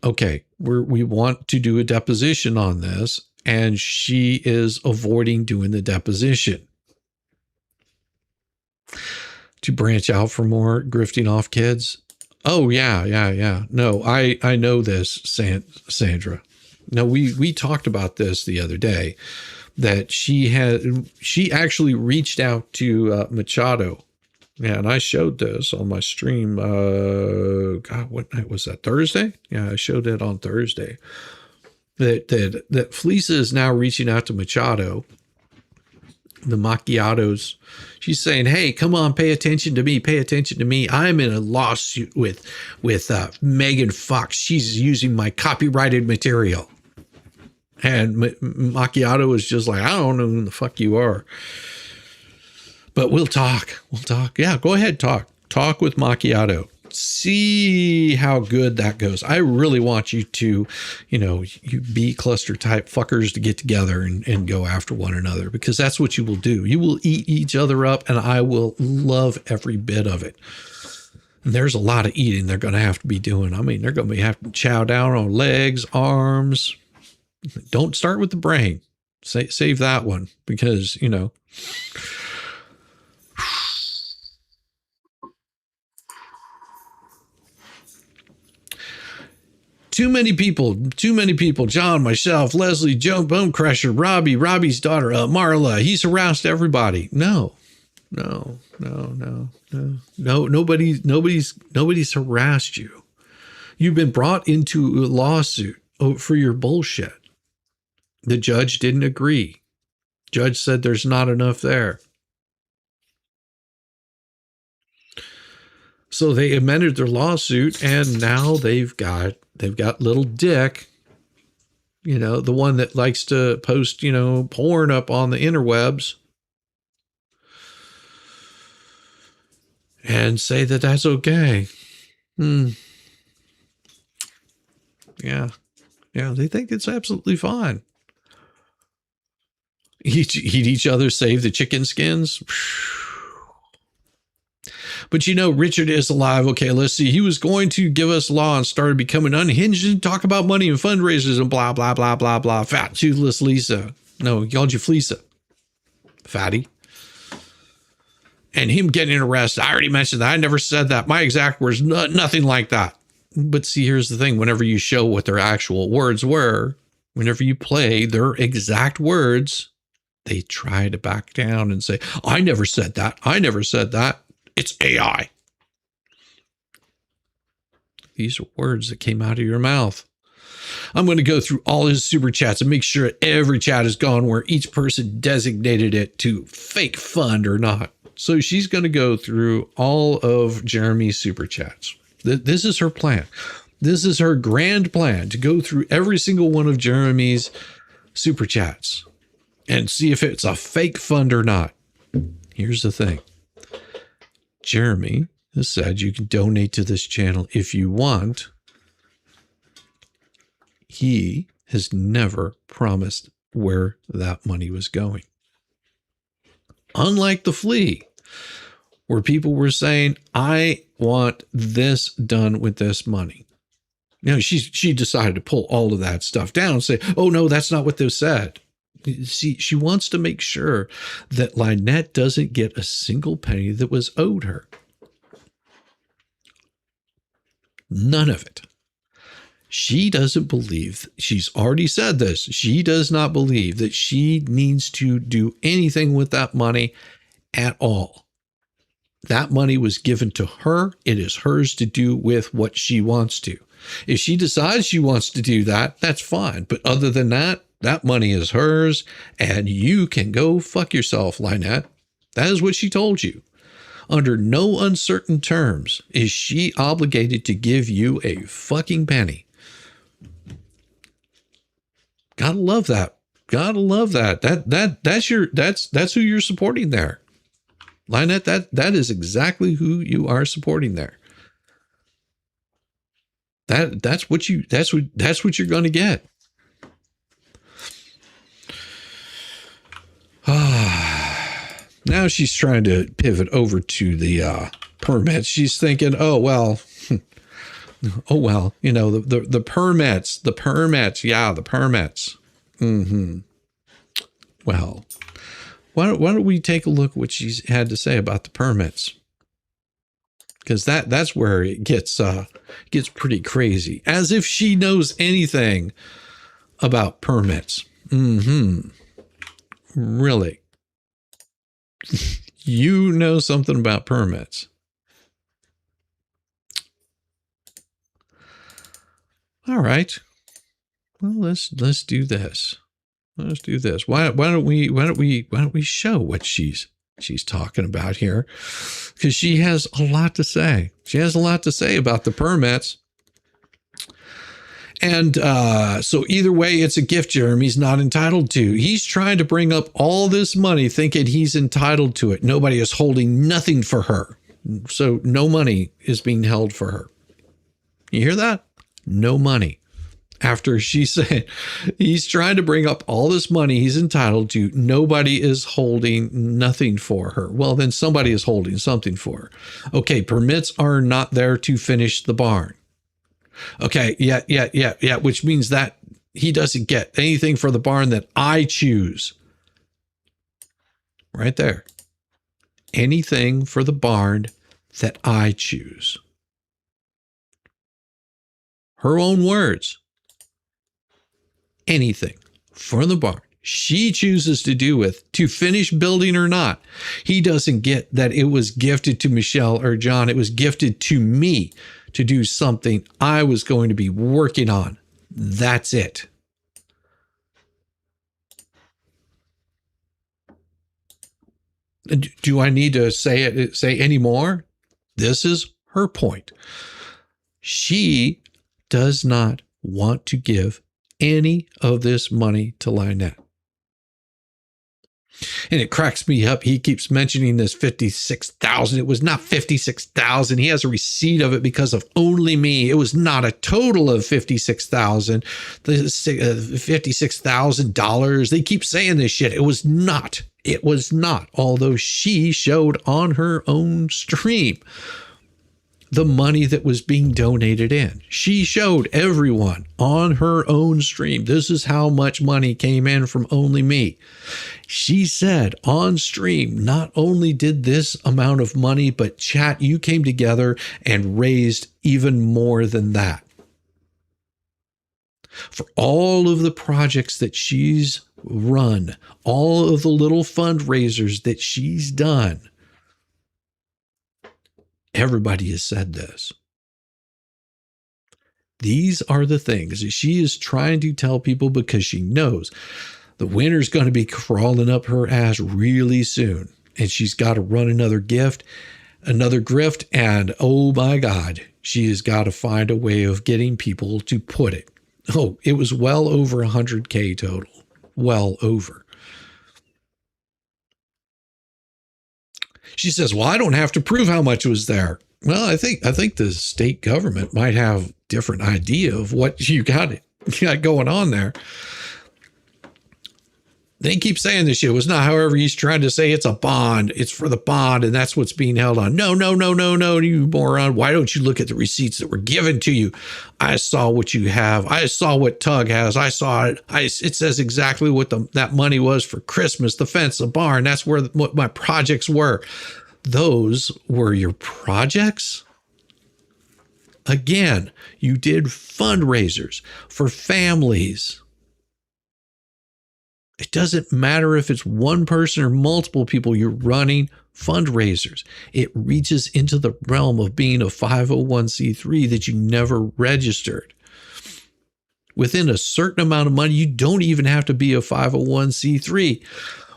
okay, we want to do a deposition on this, and she is avoiding doing the deposition. To branch out for more grifting off kids. Oh, yeah. No, I know this, Sandra. No, we talked about this the other day, that she actually reached out to Machado. Yeah, and I showed this on my stream. God, what night was that? Thursday? Yeah, I showed it on Thursday. That Fleece is now reaching out to Machado, the macchiatos. She's saying, hey, come on, pay attention to me. I'm in a lawsuit with Megan Fox. She's using my copyrighted material. And Macchiato is just like, I don't know who the fuck you are. But we'll talk. Yeah, go ahead, talk with Macchiato. See how good that goes. I really want you to, you B cluster type fuckers to get together and go after one another, because that's what you will do. You will eat each other up, and I will love every bit of it. And there's a lot of eating they're going to have to be doing. I mean, they're going to be having to chow down on legs, arms. Don't start with the brain. Save that one, because, Too many people. John, myself, Leslie, Joe, Bone Crusher, Robbie's daughter, Marla. He's harassed everybody. No. Nobody's harassed you. You've been brought into a lawsuit for your bullshit. The judge didn't agree. Judge said there's not enough there. So they amended their lawsuit, and now they've got little Dick, you know, the one that likes to post, you know, porn up on the interwebs, and say that that's okay. Yeah, they think it's absolutely fine. Eat each other, save the chicken skins. But you know, Richard is alive. Okay, let's see. He was going to give us law and started becoming unhinged and talk about money and fundraisers and blah, blah, blah, blah, blah. Fat, toothless Lisa. No, he called you Fleesa. Fatty. And him getting arrested. I already mentioned that. I never said that. My exact words, nothing like that. But see, here's the thing. Whenever you show what their actual words were, whenever you play their exact words, they try to back down and say, I never said that. I never said that. It's AI. These are words that came out of your mouth. I'm going to go through all his super chats and make sure every chat is gone where each person designated it to fake fund or not. So she's going to go through all of Jeremy's super chats. This is her plan. This is her grand plan, to go through every single one of Jeremy's super chats and see if it's a fake fund or not. Here's the thing. Jeremy has said you can donate to this channel if you want. He has never promised where that money was going. Unlike the flea, where people were saying, I want this done with this money. You know, she decided to pull all of that stuff down and say, oh, no, that's not what they said. See, she wants to make sure that Lynette doesn't get a single penny that was owed her. None of it. She doesn't believe, she's already said this, she does not believe that she needs to do anything with that money at all. That money was given to her. It is hers to do with what she wants to. If she decides she wants to do that, that's fine. But other than that, that money is hers, and you can go fuck yourself, Lynette. That is what she told you. Under no uncertain terms is she obligated to give you a fucking penny. Gotta love that. Gotta love that. That's who you're supporting there. Lynette, that is exactly who you are supporting there. That's what you're going to get. Now she's trying to pivot over to the permits. She's thinking, oh well, you know, the permits, yeah, the permits. Well, why don't we take a look at what she's had to say about the permits? Because that's where it gets pretty crazy. As if she knows anything about permits. Really? You know something about permits. All right. Well, let's do this. Let's do this. Why don't we show what she's talking about here? Because she has a lot to say. She has a lot to say about the permits. And so either way, it's a gift Jeremy's not entitled to. He's trying to bring up all this money thinking he's entitled to it. Nobody is holding nothing for her. So no money is being held for her. You hear that? No money. After she said he's trying to bring up all this money he's entitled to, nobody is holding nothing for her. Well, then somebody is holding something for her. Okay, permits are not there to finish the barn. Okay, yeah, which means that he doesn't get anything for the barn that I choose. Right there. Anything for the barn that I choose. Her own words. Anything for the barn she chooses to do with, to finish building or not. He doesn't get that it was gifted to Michelle or John. It was gifted to me to do something I was going to be working on. That's it. Do I need to say any more? This is her point. She does not want to give any of this money to Lynette. And it cracks me up. He keeps mentioning this 56,000. It was not 56,000. He has a receipt of it because of only me. It was not a total of 56,000. The $56,000. They keep saying this shit. It was not. It was not. Although she showed on her own stream the money that was being donated in. She showed everyone on her own stream, this is how much money came in from only me. She said on stream, not only did this amount of money, but chat, you came together and raised even more than that. For all of the projects that she's run, all of the little fundraisers that she's done, everybody has said this. These are the things that she is trying to tell people because she knows the winter's going to be crawling up her ass really soon. And she's got to run another grift. And oh my God, she has got to find a way of getting people to put it. Oh, it was well over 100K total. Well over. She says, well, I don't have to prove how much was there. Well, I think the state government might have different idea of what you got going on there. They keep saying this shit. It was not, however, he's trying to say it's a bond. It's for the bond, and that's what's being held on. No, you moron. Why don't you look at the receipts that were given to you? I saw what you have. I saw what Tug has. I saw it. It says exactly what that money was for Christmas, the fence, the barn. That's what my projects were. Those were your projects? Again, you did fundraisers for families. It doesn't matter if it's one person or multiple people, you're running fundraisers. It reaches into the realm of being a 501c3 that you never registered. Within a certain amount of money, you don't even have to be a 501c3.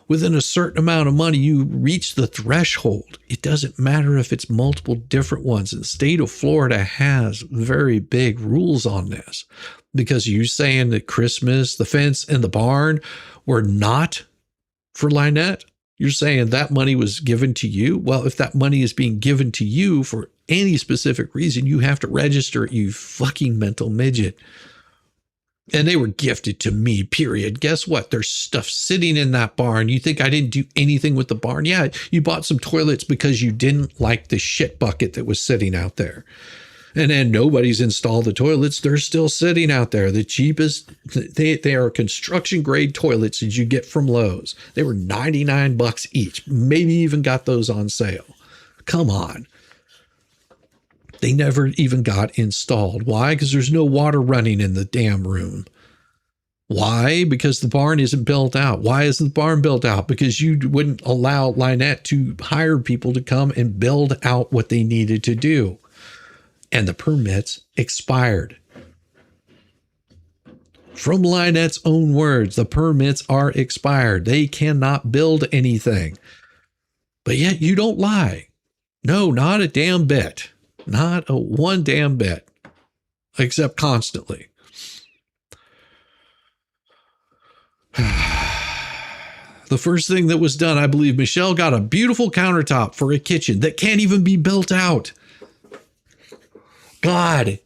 Within a certain amount of money, you reach the threshold. It doesn't matter if it's multiple different ones. And the state of Florida has very big rules on this because you're saying that Christmas, the fence, and the barn were not for Lynette. You're saying that money was given to you. Well, if that money is being given to you for any specific reason, you have to register it, you fucking mental midget. And they were gifted to me, period. Guess what? There's stuff sitting in that barn. You think I didn't do anything with the barn? Yeah, you bought some toilets because you didn't like the shit bucket that was sitting out there. And then nobody's installed the toilets. They're still sitting out there. The cheapest, they are construction grade toilets that you get from Lowe's. They were $99 each. Maybe even got those on sale. Come on. They never even got installed. Why? Because there's no water running in the damn room. Why? Because the barn isn't built out. Why isn't the barn built out? Because you wouldn't allow Lynette to hire people to come and build out what they needed to do. And the permits expired. From Lynette's own words, the permits are expired. They cannot build anything. But yet you don't lie. No, not a damn bit. Not a one damn bit. Except constantly. The first thing that was done, I believe Michelle got a beautiful countertop for a kitchen that can't even be built out. God,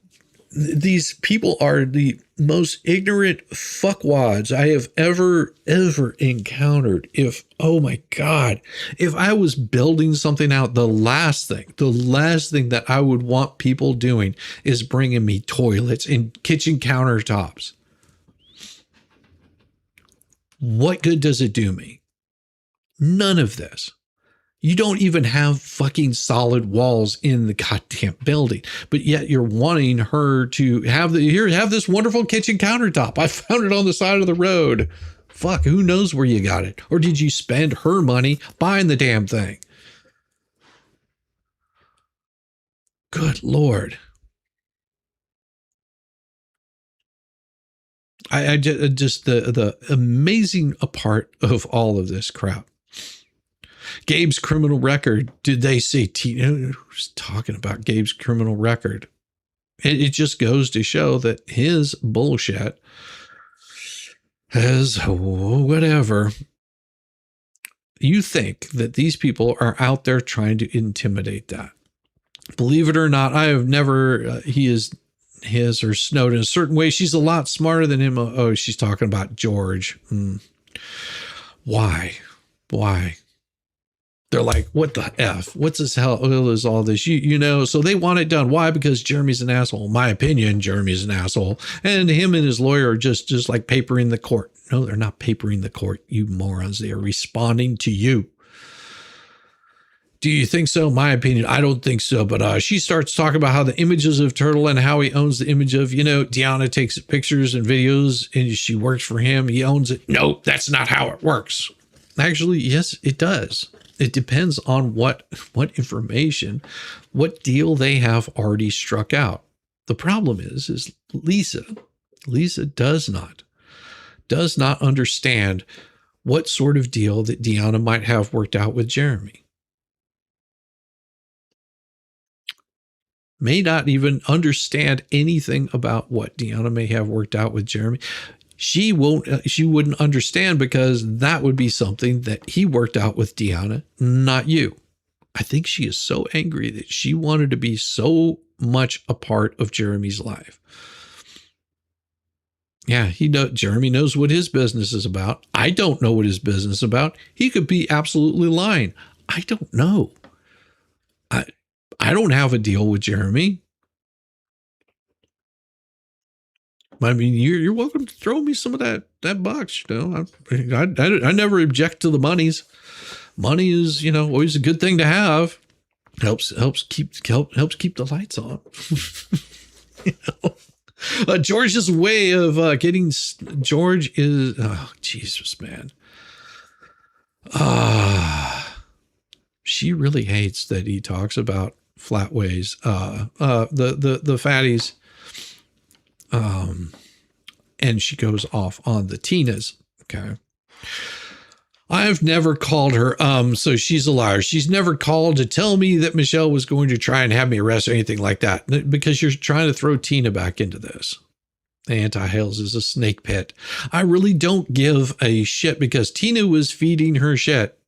these people are the most ignorant fuckwads I have ever encountered. Oh my God, if I was building something out, the last thing that I would want people doing is bringing me toilets and kitchen countertops. What good does it do me? None of this. You don't even have fucking solid walls in the goddamn building, but yet you're wanting her to have this wonderful kitchen countertop. I found it on the side of the road. Fuck, who knows where you got it? Or did you spend her money buying the damn thing? Good Lord. I just the amazing part of all of this crap. Gabe's criminal record. Did they say Tina? Who's talking about Gabe's criminal record? It just goes to show that his bullshit has whatever. You think that these people are out there trying to intimidate that. Believe it or not, I have never, he is his or Snowden in a certain way. She's a lot smarter than him. Oh, she's talking about George. Why? They're like, what the F? What's this hell is all this? You know, so they want it done. Why? Because Jeremy's an asshole. In my opinion, Jeremy's an asshole. And him and his lawyer are just like papering the court. No, they're not papering the court, you morons. They are responding to you. Do you think so? My opinion, I don't think so. But she starts talking about how the images of Turtle and how he owns the image of, Deanna takes pictures and videos and she works for him. He owns it. No, that's not how it works. Actually, yes, it does. It depends on what information, what deal they have already struck out. The problem is Lisa does not understand what sort of deal that Deanna might have worked out with Jeremy. May not even understand anything about what Deanna may have worked out with Jeremy. She wouldn't understand because that would be something that he worked out with Deanna, not you. I think she is so angry that she wanted to be so much a part of Jeremy's life. Yeah, Jeremy knows what his business is about. I don't know what his business is about. He could be absolutely lying. I don't know. I don't have a deal with Jeremy. I mean, you're welcome to throw me some of that box. I never object to the monies. Money is, always a good thing to have. Helps keep the lights on. George's way of getting George is, oh Jesus, man. She really hates that he talks about flatways. The fatties. And she goes off on the Tinas. Okay. I've never called her, so she's a liar. She's never called to tell me that Michelle was going to try and have me arrested or anything like that, because you're trying to throw Tina back into this. Anti-Hales is a snake pit. I really don't give a shit because Tina was feeding her shit.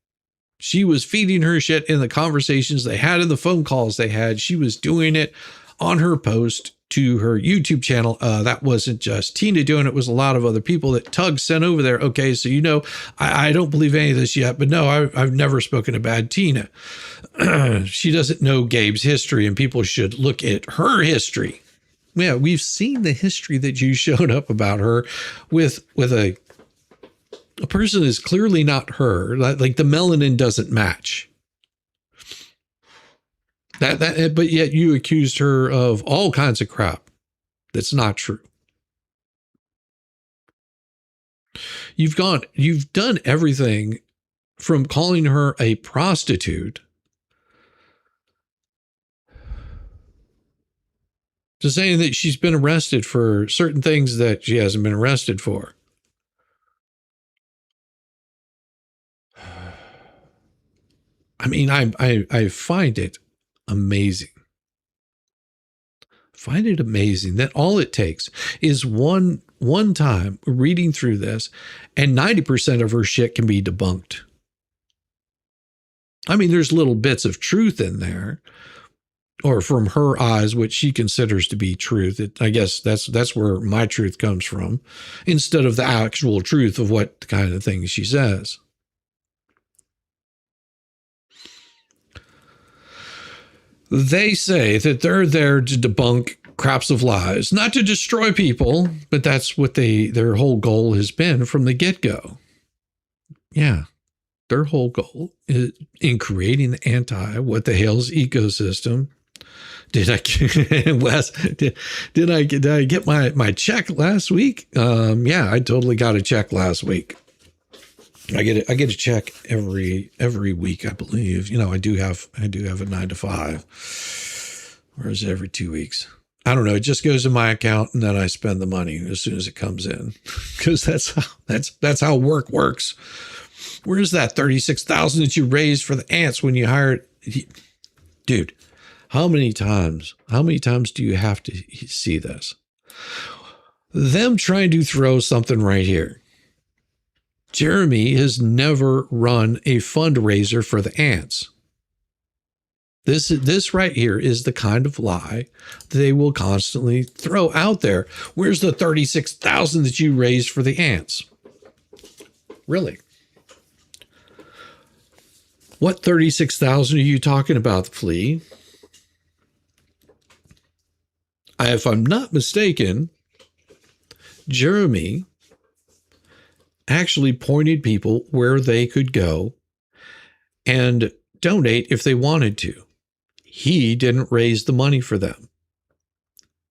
She was feeding her shit in the conversations they had, in the phone calls they had. She was doing it on her post to her YouTube channel. That wasn't just Tina doing it. It was a lot of other people that Tug sent over there. Okay, so I don't believe any of this yet, but no, I've never spoken about Tina. She doesn't know Gabe's history, and people should look at her history. Yeah, we've seen the history that you showed up about her with a person is clearly not her. Like the melanin doesn't match. But yet you accused her of all kinds of crap. That's not true. You've done everything from calling her a prostitute to saying that she's been arrested for certain things that she hasn't been arrested for. I mean, I find it amazing. Find it amazing that all it takes is one time reading through this and 90% of her shit can be debunked. I mean, there's little bits of truth in there, or from her eyes, which she considers to be truth. I guess that's where my truth comes from, instead of the actual truth of what kind of things she says. They say that they're there to debunk craps of lies, not to destroy people, but that's what their whole goal has been from the get-go. Yeah, their whole goal is in creating the what the hell's ecosystem. Did I get my check last week? Yeah, I totally got a check last week. I get a check every week, I believe. I do have a 9 to 5, or is it every 2 weeks? I don't know. It just goes in my account and then I spend the money as soon as it comes in, because that's how work works. Where's that 36,000 that you raised for the ants when you hired? Dude, how many times do you have to see this? Them trying to throw something right here. Jeremy has never run a fundraiser for the ants. This right here is the kind of lie they will constantly throw out there. Where's the 36,000 that you raised for the ants? Really? What 36,000 are you talking about, Flea? If I'm not mistaken, Jeremy actually pointed people where they could go and donate if they wanted to. He didn't raise the money for them.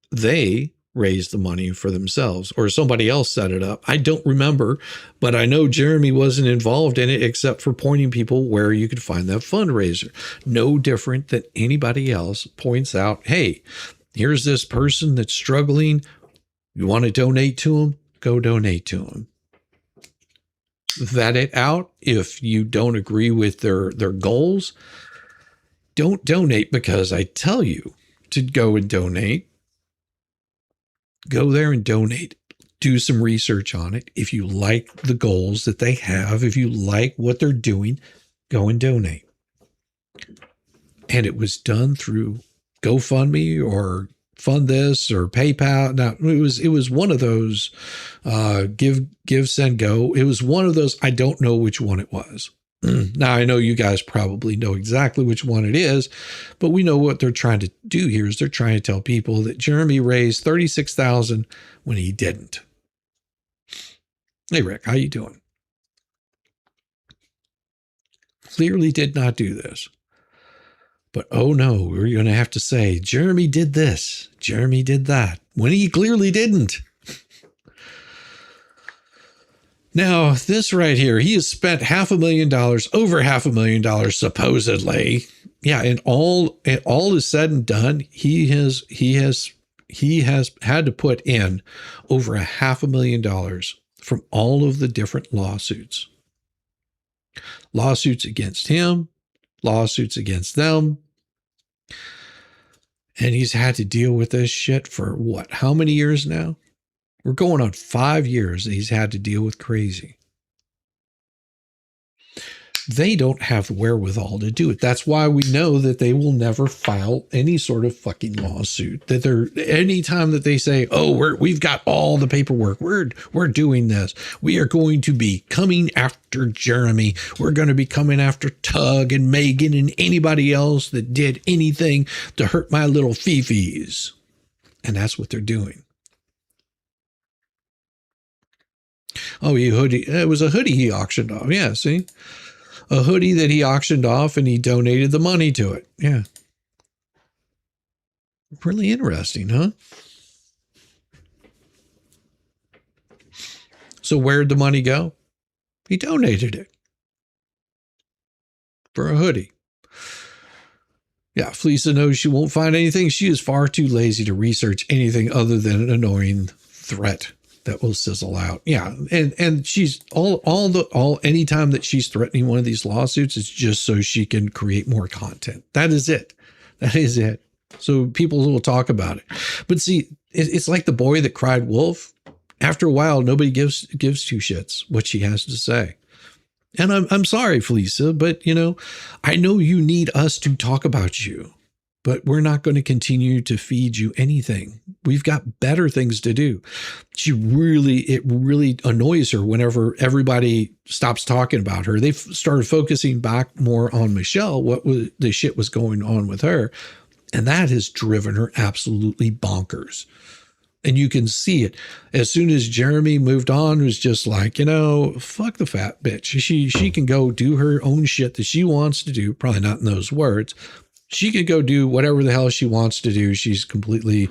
They raised the money for themselves, or somebody else set it up. I don't remember, but I know Jeremy wasn't involved in it except for pointing people where you could find that fundraiser. No different than anybody else points out, hey, here's this person that's struggling. You want to donate to them? Go donate to them. Vet it out. If you don't agree with their goals, don't donate because I tell you to go and donate. Go there and donate. Do some research on it. If you like the goals that they have, if you like what they're doing, go and donate. And it was done through GoFundMe or Fund This or PayPal. Now it was one of those give, send, go. It was one of those. I don't know which one it was. Now I know you guys probably know exactly which one it is, but we know what they're trying to do here is they're trying to tell people that Jeremy raised 36,000 when he didn't. Hey Rick, how you doing? Clearly did not do this. But oh no, we're going to have to say, Jeremy did this, Jeremy did that, when he clearly didn't. Now, this right here, he has spent $500,000, over $500,000 supposedly. Yeah, and all is said and done, he has had to put in over $500,000 from all of the different lawsuits. Lawsuits against him, lawsuits against them. And he's had to deal with this shit for what? How many years now? We're going on 5 years that he's had to deal with crazy. They don't have the wherewithal to do it. That's why we know that they will never file any sort of fucking lawsuit. That they're anytime that they say, "Oh, we've got all the paperwork. We're doing this. We are going to be coming after Jeremy. We're going to be coming after Tug and Megan and anybody else that did anything to hurt my little fifis." And that's what they're doing. Oh, it was a hoodie he auctioned off. Yeah, see? A hoodie that he auctioned off and he donated the money to it. Yeah. Really interesting, huh? So where'd the money go? He donated it for a hoodie. Yeah, Felisa knows she won't find anything. She is far too lazy to research anything other than an annoying threat that will sizzle out. Yeah. And she's anytime that she's threatening one of these lawsuits, it's just so she can create more content. That is it. That is it. So people will talk about it. But see, it's like the boy that cried wolf. After a while, nobody gives two shits what she has to say. And I'm sorry, Felisa, but I know you need us to talk about you, but we're not going to continue to feed you anything. We've got better things to do. It really annoys her whenever everybody stops talking about her. They've started focusing back more on Michelle, what the shit was going on with her. And that has driven her absolutely bonkers. And you can see it. As soon as Jeremy moved on, it was just like, fuck the fat bitch. She can go do her own shit that she wants to do. Probably not in those words. She could go do whatever the hell she wants to do. She's completely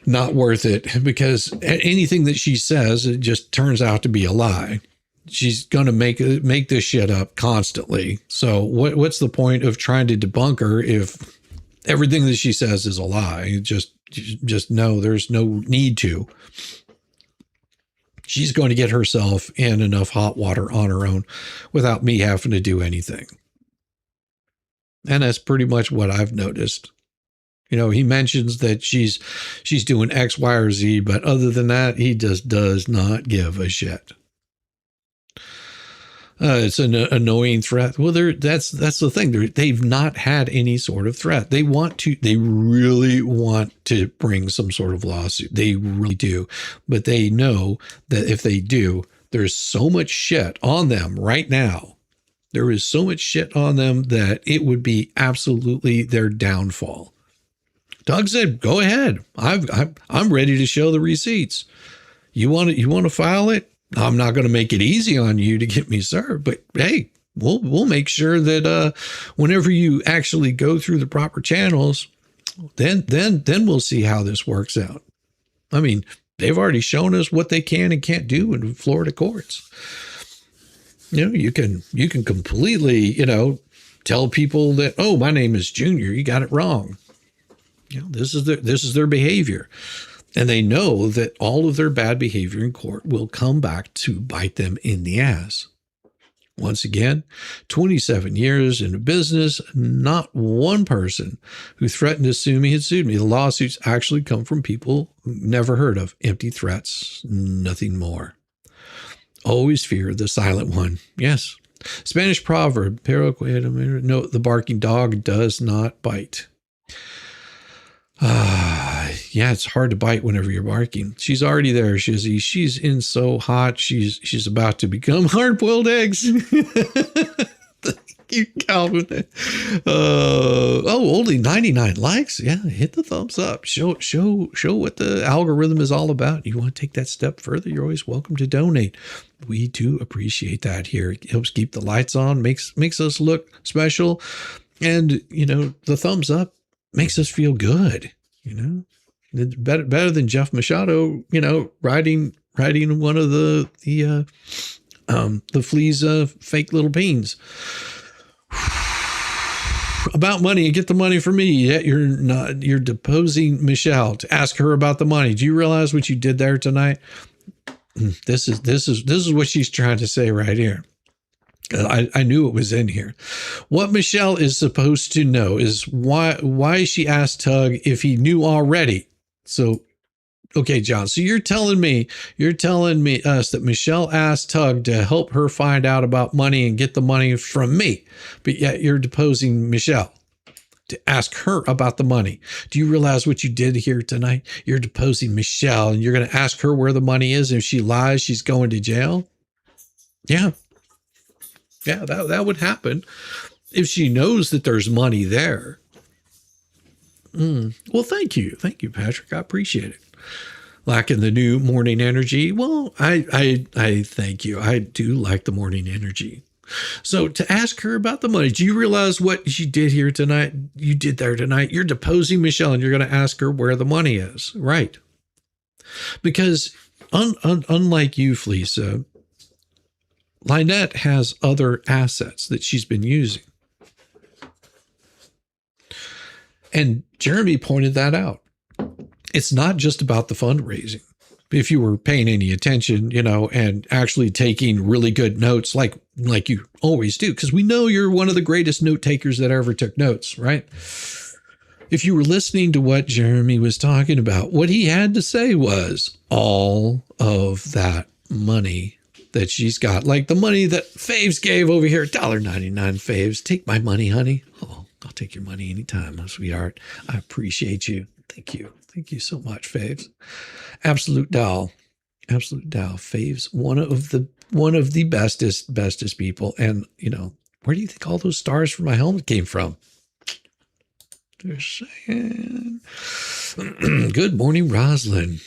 not worth it because anything that she says, it just turns out to be a lie. She's going to make this shit up constantly. So what's the point of trying to debunk her if everything that she says is a lie. Just know there's no need to. She's going to get herself in enough hot water on her own without me having to do anything. And that's pretty much what I've noticed. You know, he mentions that she's doing X, Y, or Z, but other than that, he just does not give a shit. It's an annoying threat. Well, that's the thing. They've not had any sort of threat. They really want to bring some sort of lawsuit. They really do. But they know that if they do, there's so much shit on them right now. There is so much shit on them that it would be absolutely their downfall. Doug said, go ahead. I'm ready to show the receipts. You want to file it? I'm not going to make it easy on you to get me served, but hey, we'll make sure that whenever you actually go through the proper channels, then we'll see how this works out. I mean, they've already shown us what they can and can't do in Florida courts. You know, you can completely, you know, tell people that, oh, my name is Junior, you got it wrong. You know, this is their behavior. And they know that all of their bad behavior in court will come back to bite them in the ass. Once again, 27 years in business, not one person who threatened to sue me had sued me. The lawsuits actually come from people never heard of. Empty threats, nothing more. Always fear the silent one. Yes. Spanish proverb, pero no, the barking dog does not bite. Yeah, it's hard to bite whenever you're barking. She's already there, Shizzy. She's in so hot. She's about to become hard-boiled eggs. Thank you, Calvin. Only 99 likes. Yeah, hit the thumbs up. Show what the algorithm is all about. You want to take that step further, you're always welcome to donate. We do appreciate that here. It helps keep the lights on, makes us look special. And, you know, the thumbs up makes us feel good, you know. It's better than Jeff Machado, you know, riding one of the flea's fake little beans. About money, and get the money for me. Yet you're deposing Michelle to ask her about the money. Do you realize what you did there tonight? This is what she's trying to say right here. I knew it was in here. What Michelle is supposed to know is why she asked Tug if he knew already. So, okay, John, so you're telling me us that Michelle asked Tug to help her find out about money and get the money from me, but yet you're deposing Michelle to ask her about the money. Do you realize what you did here tonight? You're deposing Michelle and you're going to ask her where the money is. If she lies, she's going to jail. Yeah. Yeah, that would happen if she knows that there's money there. Well, thank you, Patrick. I appreciate it. Lacking the new morning energy. Well, I thank you. I do like the morning energy. So to ask her about the money, do you realize what she did here tonight? You did there tonight. You're deposing Michelle, and you're going to ask her where the money is, right? Because unlike you, Fleesa, Lynette has other assets that she's been using. And Jeremy pointed that out. It's not just about the fundraising. If you were paying any attention, you know, and actually taking really good notes like you always do, because we know you're one of the greatest note takers that ever took notes, right? If you were listening to what Jeremy was talking about, what he had to say was all of that money that she's got, like the money that Faves gave over here, $1.99 Faves. Take my money, honey. Oh, I'll take your money anytime, my sweetheart. I appreciate you. Thank you. Thank you so much, Faves. Absolute doll. Faves, one of the bestest people. And, you know, where do you think all those stars from my helmet came from? Just saying. Good morning, Roslyn.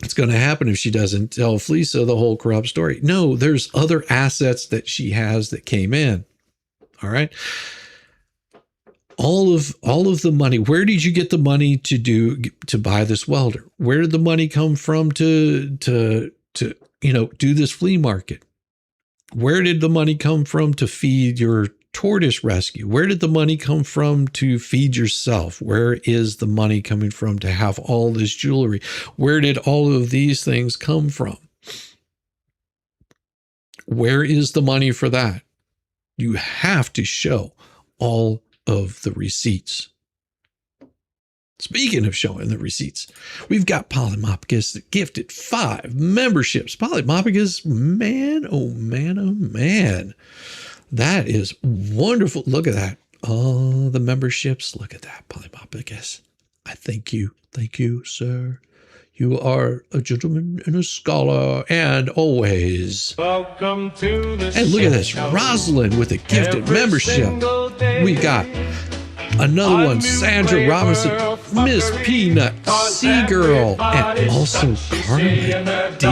It's going to happen if she doesn't tell Fleesa the whole corrupt story. No, there's other assets that she has that came in. All right. All of the money. Where did you get the money to buy this welder? Where did the money come from to you know, do this flea market? Where did the money come from to feed your tortoise rescue. Where did the money come from to feed yourself? Where is the money coming from to have all this jewelry? Where did all of these things come from? Where is the money for that? You have to show all of the receipts. Speaking of showing the receipts, we've got Polymopicus that gifted 5 memberships. Polymopicus, man, oh man, oh man. That is wonderful. Look at that. All the memberships. Look at that, Polymopicus. I thank you. Thank you, sir. You are a gentleman and a scholar, and always. Welcome to the And look at this, Rosalind with a gifted membership. We got another one, Sandra Robinson, Miss Peanut, Seagirl, and also Carmen D.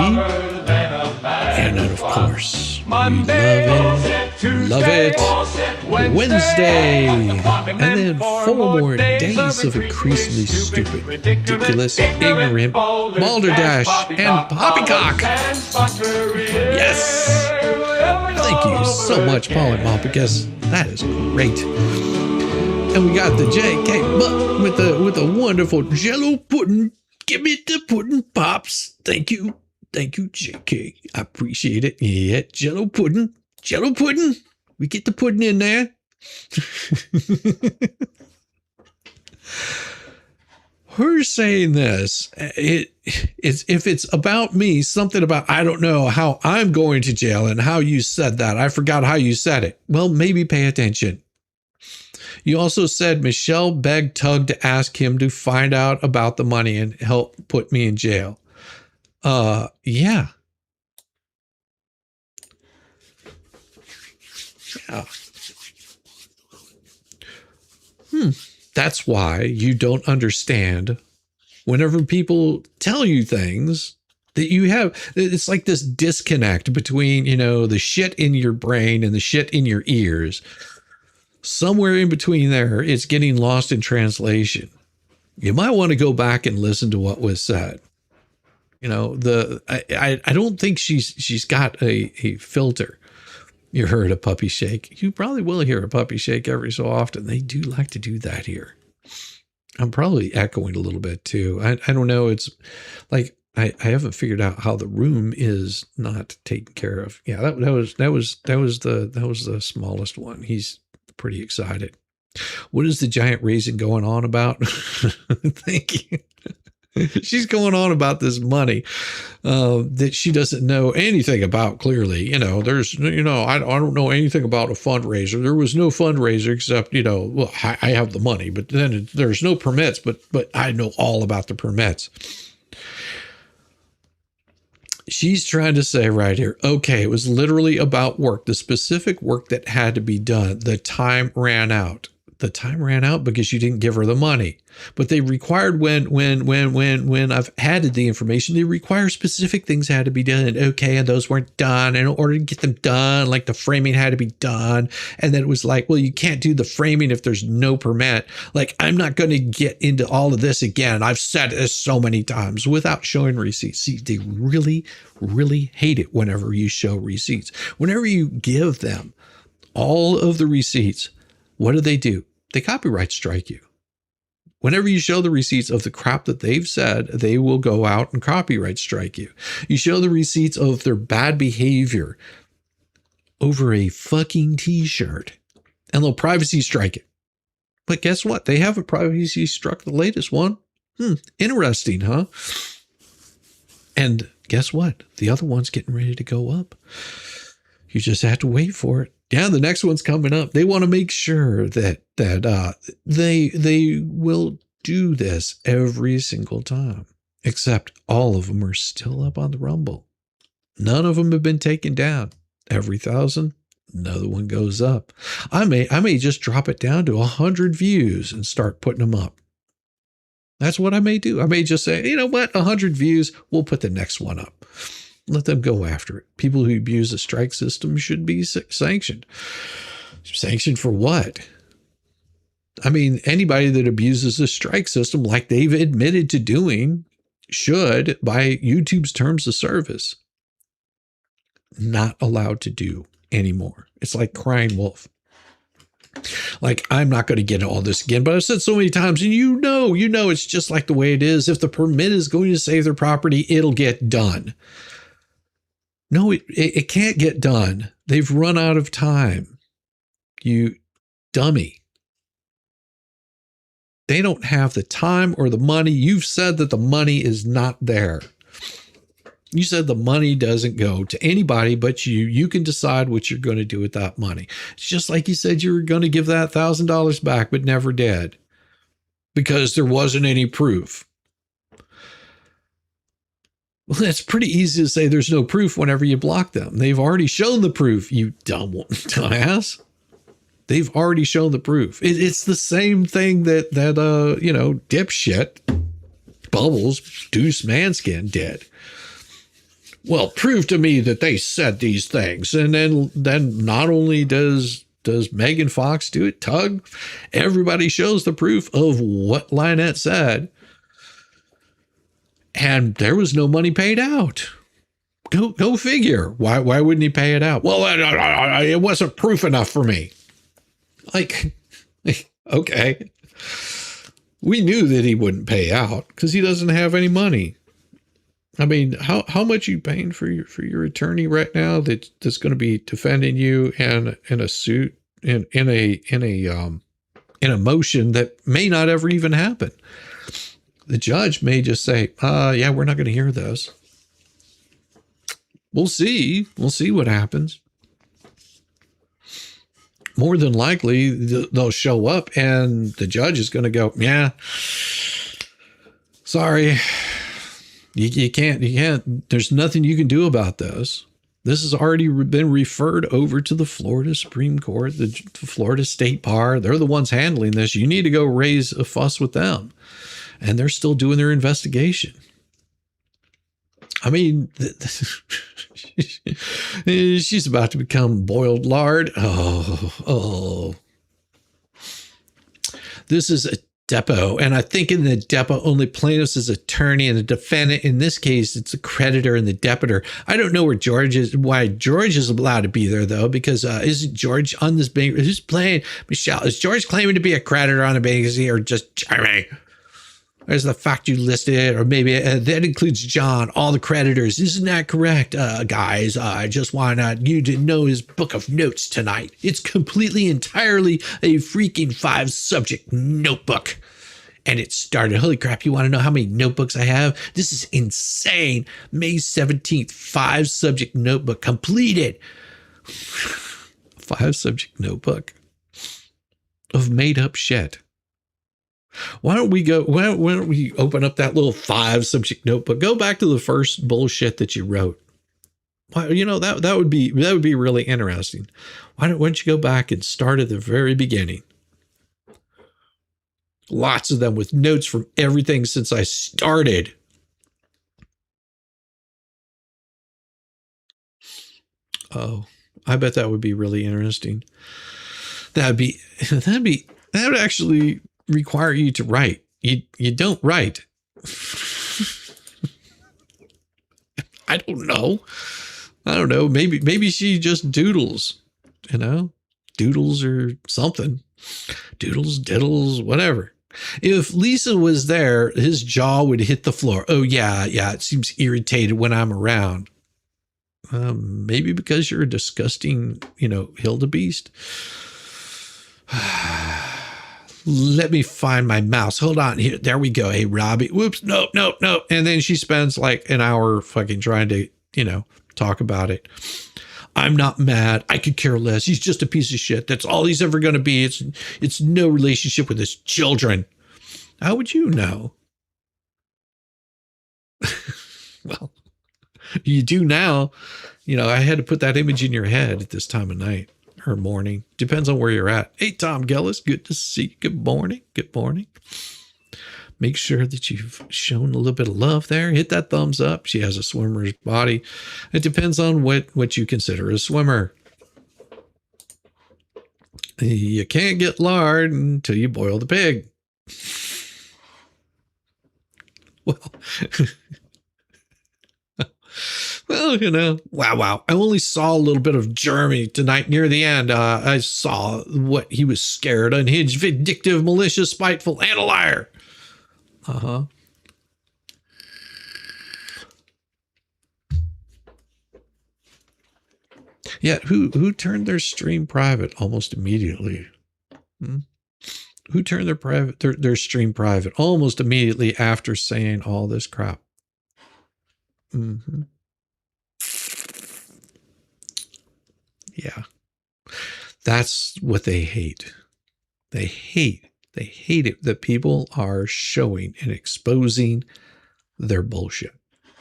And then, of course, we love it, Wednesday. And then 4 more days of increasingly stupid, ridiculous, ignorant, Balderdash, and Poppycock. Yes. Thank you so much, Polymopicus. That is great. And we got the JK Buck with the wonderful Jello pudding. Give me the pudding, Pops. Thank you. Thank you, JK. I appreciate it. Yeah, Jello pudding. Jello pudding. We get the pudding in there. Her saying this, if it's about me, something about, I don't know how I'm going to jail and how you said that. I forgot how you said it. Well, maybe pay attention. You also said Michelle begged Tug to ask him to find out about the money and help put me in jail. Yeah. Yeah. That's why you don't understand whenever people tell you things that you have. It's like this disconnect between, the shit in your brain and the shit in your ears. Somewhere in between there, it's getting lost in translation. You might want to go back and listen to what was said. I don't think she's got a filter. You heard a puppy shake. You probably will hear a puppy shake every so often. They do like to do that here. I'm probably echoing a little bit too. I don't know. It's like I haven't figured out how the room is not taken care of. Yeah, that was the smallest one. He's pretty excited. What is the giant raisin going on about? Thank you. She's going on about this money that she doesn't know anything about. Clearly, I don't know anything about a fundraiser. There was no fundraiser except, well, I have the money, but then there's no permits, but I know all about the permits. She's trying to say right here, okay, it was literally about work, the specific work that had to be done. The time ran out. The time ran out because you didn't give her the money. But they required when I've added the information, they require specific things had to be done. Okay, and those weren't done. And in order to get them done, like the framing had to be done. And then it was like, well, you can't do the framing if there's no permit. Like, I'm not going to get into all of this again. I've said this so many times without showing receipts. See, they really, really hate it whenever you show receipts. Whenever you give them all of the receipts, what do? They copyright strike you. Whenever you show the receipts of the crap that they've said, they will go out and copyright strike you. You show the receipts of their bad behavior over a fucking t-shirt and they'll privacy strike it. But guess what? They haven't privacy struck the latest one. Interesting, huh? And guess what? The other one's getting ready to go up. You just have to wait for it. Yeah, the next one's coming up. They want to make sure that they will do this every single time, except all of them are still up on the Rumble. None of them have been taken down. Every 1,000, another one goes up. I may just drop it down to 100 views and start putting them up. That's what I may do. I may just say, you know what, 100 views, we'll put the next one up. Let them go after it. People who abuse the strike system should be sanctioned. Sanctioned for what? I mean, anybody that abuses the strike system, like they've admitted to doing, should, by YouTube's terms of service, not allowed to do anymore. It's like crying wolf. Like, I'm not going to get all this again, but I've said so many times, and you know, it's just like the way it is. If the permit is going to save their property, it'll get done. No, it can't get done. They've run out of time. You dummy. They don't have the time or the money. You've said that the money is not there. You said the money doesn't go to anybody but you. You can decide what you're going to do with that money. It's just like you said you were going to give that $1,000 back, but never did because there wasn't any proof. Well, it's pretty easy to say there's no proof whenever you block them. They've already shown the proof, you dumbass. They've already shown the proof. It's the same thing that dipshit Bubbles Deuce Manskin did. Well, prove to me that they said these things. And then not only does Megan Fox do it, Tug, everybody shows the proof of what Lynette said. And there was no money paid out. Go figure. Why wouldn't he pay it out? Well, it wasn't proof enough for me. Like, okay. We knew that he wouldn't pay out because he doesn't have any money. I mean, how much are you paying for your attorney right now that's going to be defending you in a suit in a motion that may not ever even happen? The judge may just say, yeah, we're not going to hear this. We'll see. We'll see what happens. More than likely, they'll show up and the judge is going to go, yeah, sorry. You can't, there's nothing you can do about this. This has already been referred over to the Florida Supreme Court, the Florida State Bar. They're the ones handling this. You need to go raise a fuss with them. And they're still doing their investigation. I mean, she's about to become boiled lard. Oh. This is a depo. And I think in the depo, only plaintiff's is attorney and the defendant. In this case, it's the creditor and the debitor. I don't know why George is allowed to be there, though, because isn't George on this bank? Who's playing? Michelle, is George claiming to be a creditor on a bankruptcy or just Jeremy? There's the fact you listed, or maybe that includes John, all the creditors. Isn't that correct, guys? I just want you to know his book of notes tonight. It's completely, entirely a freaking 5-subject notebook. And it started. Holy crap, you want to know how many notebooks I have? This is insane. May 17th, 5-subject notebook completed. 5-subject notebook of made up shit. Why don't we open up that little 5-subject notebook? Go back to the first bullshit that you wrote. Why, that would be really interesting. Why don't you go back and start at the very beginning? Lots of them with notes from everything since I started. Oh, I bet that would be really interesting. That would actually require you to write. You don't write. I don't know. Maybe she just doodles, doodles or something. Doodles, diddles, whatever. If Lisa was there, his jaw would hit the floor. Oh yeah. It seems irritated when I'm around. Maybe because you're a disgusting, Hildebeest. Let me find my mouse. Hold on. Here, there we go. Hey, Robbie. Whoops. Nope. And then she spends like an hour fucking trying to, talk about it. I'm not mad. I could care less. He's just a piece of shit. That's all he's ever going to be. It's no relationship with his children. How would you know? Well, you do now. I had to put that image in your head at this time of night. Or morning. Depends on where you're at. Hey, Tom Gillis, good to see you. Good morning. Good morning. Make sure that you've shown a little bit of love there. Hit that thumbs up. She has a swimmer's body. It depends on what you consider a swimmer. You can't get lard until you boil the pig. Well, well, wow. I only saw a little bit of Jeremy tonight near the end. I saw what he was scared, unhinged, vindictive, malicious, spiteful, and a liar. Uh-huh. Yet who turned their stream private almost immediately? Who turned their stream private almost immediately after saying all this crap? Mm-hmm. Yeah. That's what they hate. They hate it that people are showing and exposing their bullshit.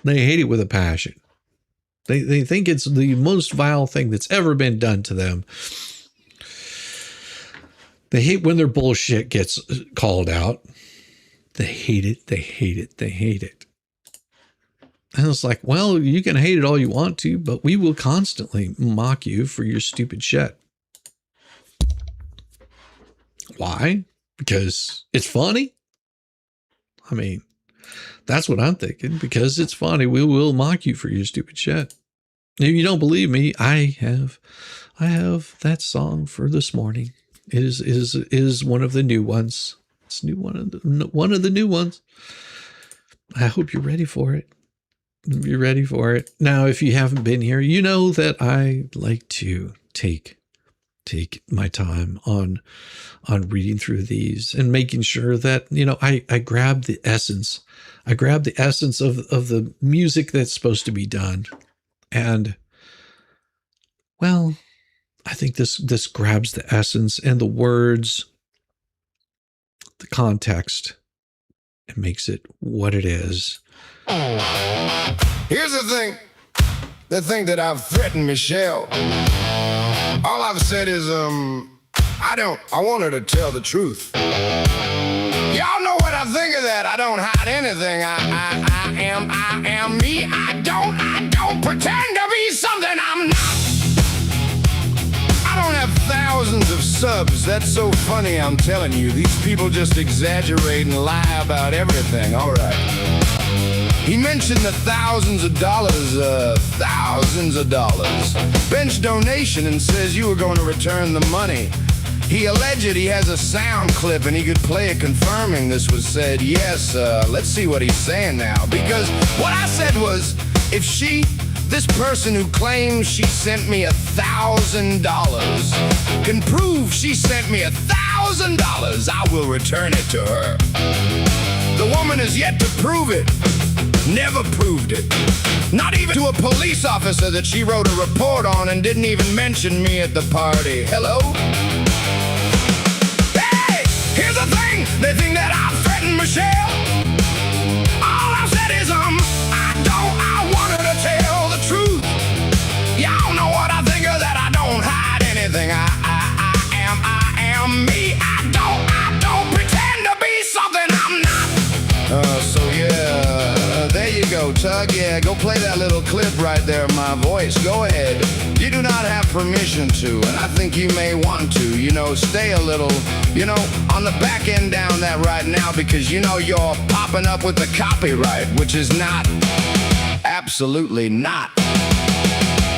They hate it with a passion. They think it's the most vile thing that's ever been done to them. They hate when their bullshit gets called out. They hate it. They hate it. They hate it. And it's like, well, you can hate it all you want to, but we will constantly mock you for your stupid shit. Why? Because it's funny? I mean, that's what I'm thinking. Because it's funny, we will mock you for your stupid shit. If you don't believe me, I have that song for this morning. It is one of the new ones. It's one of the new ones. I hope you're ready for it. You're ready for it. Now, if you haven't been here, you know that I like to take my time on reading through these and making sure that, I grab the essence. I grab the essence of the music that's supposed to be done. And, well, I think this grabs the essence and the words, the context, and makes it what it is. Here's the thing that I've threatened Michelle. All I've said is, I want her to tell the truth. Y'all know what I think of that. I don't hide anything. I am me. I don't pretend to be something I'm not. I don't have thousands of subs. That's so funny, I'm telling you. These people just exaggerate and lie about everything. All right. He mentioned the thousands of dollars. Bench donation and says you were going to return the money. He alleged he has a sound clip and he could play it confirming this was said. Yes, let's see what he's saying now. Because what I said was, if this person who claims she sent me $1,000 can prove she sent me $1,000, I will return it to her. The woman has yet to prove it. Never proved it. Not even to a police officer that she wrote a report on and didn't even mention me at the party. Hello? Hey! Here's the thing! They think that I threatened Michelle. All I've said is, I want her to tell the truth. Y'all know what I think of that. I don't hide anything. I am me. I don't pretend to be something I'm not. So yeah, there you go, Tug. Yeah, go play that little clip right there of my voice. Go ahead. You do not have permission to, and I think you may want to, stay a little, on the back end down that right now, because you're popping up with the copyright, which is not, absolutely not.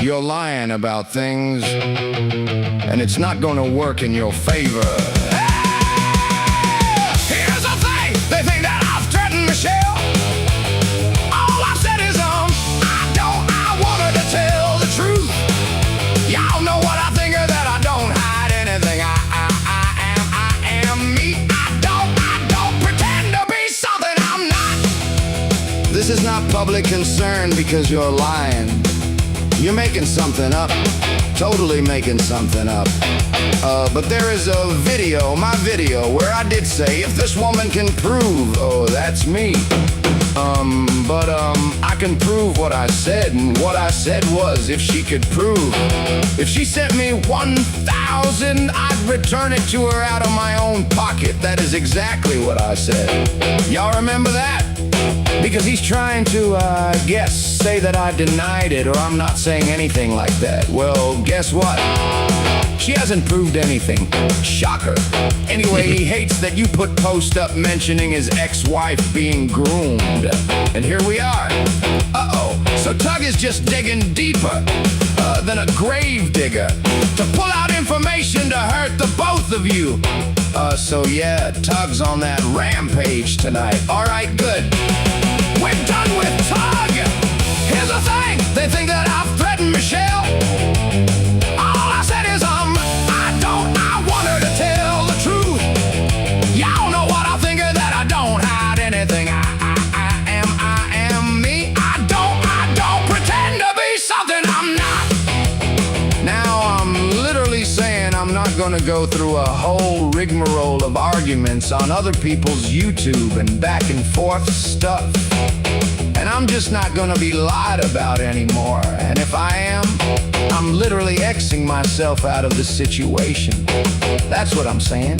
You're lying about things, and it's not going to work in your favor. Here's the thing, they think that I've threatened Michelle. All I've said is, I want her to tell the truth. Y'all know what I think of that. I don't hide anything. I am me. I don't pretend to be something I'm not. This is not public concern because you're lying. You're making something up. Totally making something up. But there is a video, my video, where I did say, if this woman can prove, oh, that's me. But I can prove what I said, and what I said was, if she could prove, if she sent me 1,000, I'd return it to her out of my own pocket. That is exactly what I said. Y'all remember that? because he's trying to, say that I denied it, or I'm not saying anything like that. Well, guess what? She hasn't proved anything. Shocker. Anyway, he hates that you put post up mentioning his ex-wife being groomed. And here we are. Uh-oh. So Tug is just digging deeper than a grave digger to pull out information to hurt the both of you. So yeah, Tug's on that rampage tonight. All right, good. We're done with Tug. Here's the thing. They think that I've threatened Michelle. All I said is, I want her to tell the truth. Y'all know what I think of that. I don't hide anything. I am me. I don't pretend to be something I'm not. Now I'm literally saying I'm not gonna go through a whole rigmarole of arguments on other people's YouTube and back and forth stuff. And I'm just not gonna be lied about anymore. And if I am, I'm literally Xing myself out of the situation. That's what I'm saying.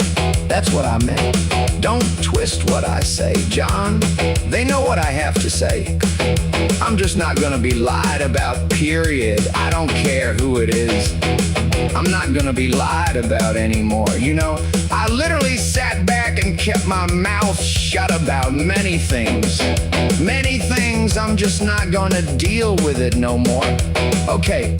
That's what I meant. Don't twist what I say, John. They know what I have to say. I'm just not gonna be lied about, period. I don't care who it is. I'm not gonna be lied about anymore. You know, I literally sat back and kept my mouth shut about many things. Many things, I'm just not gonna deal with it no more. Okay,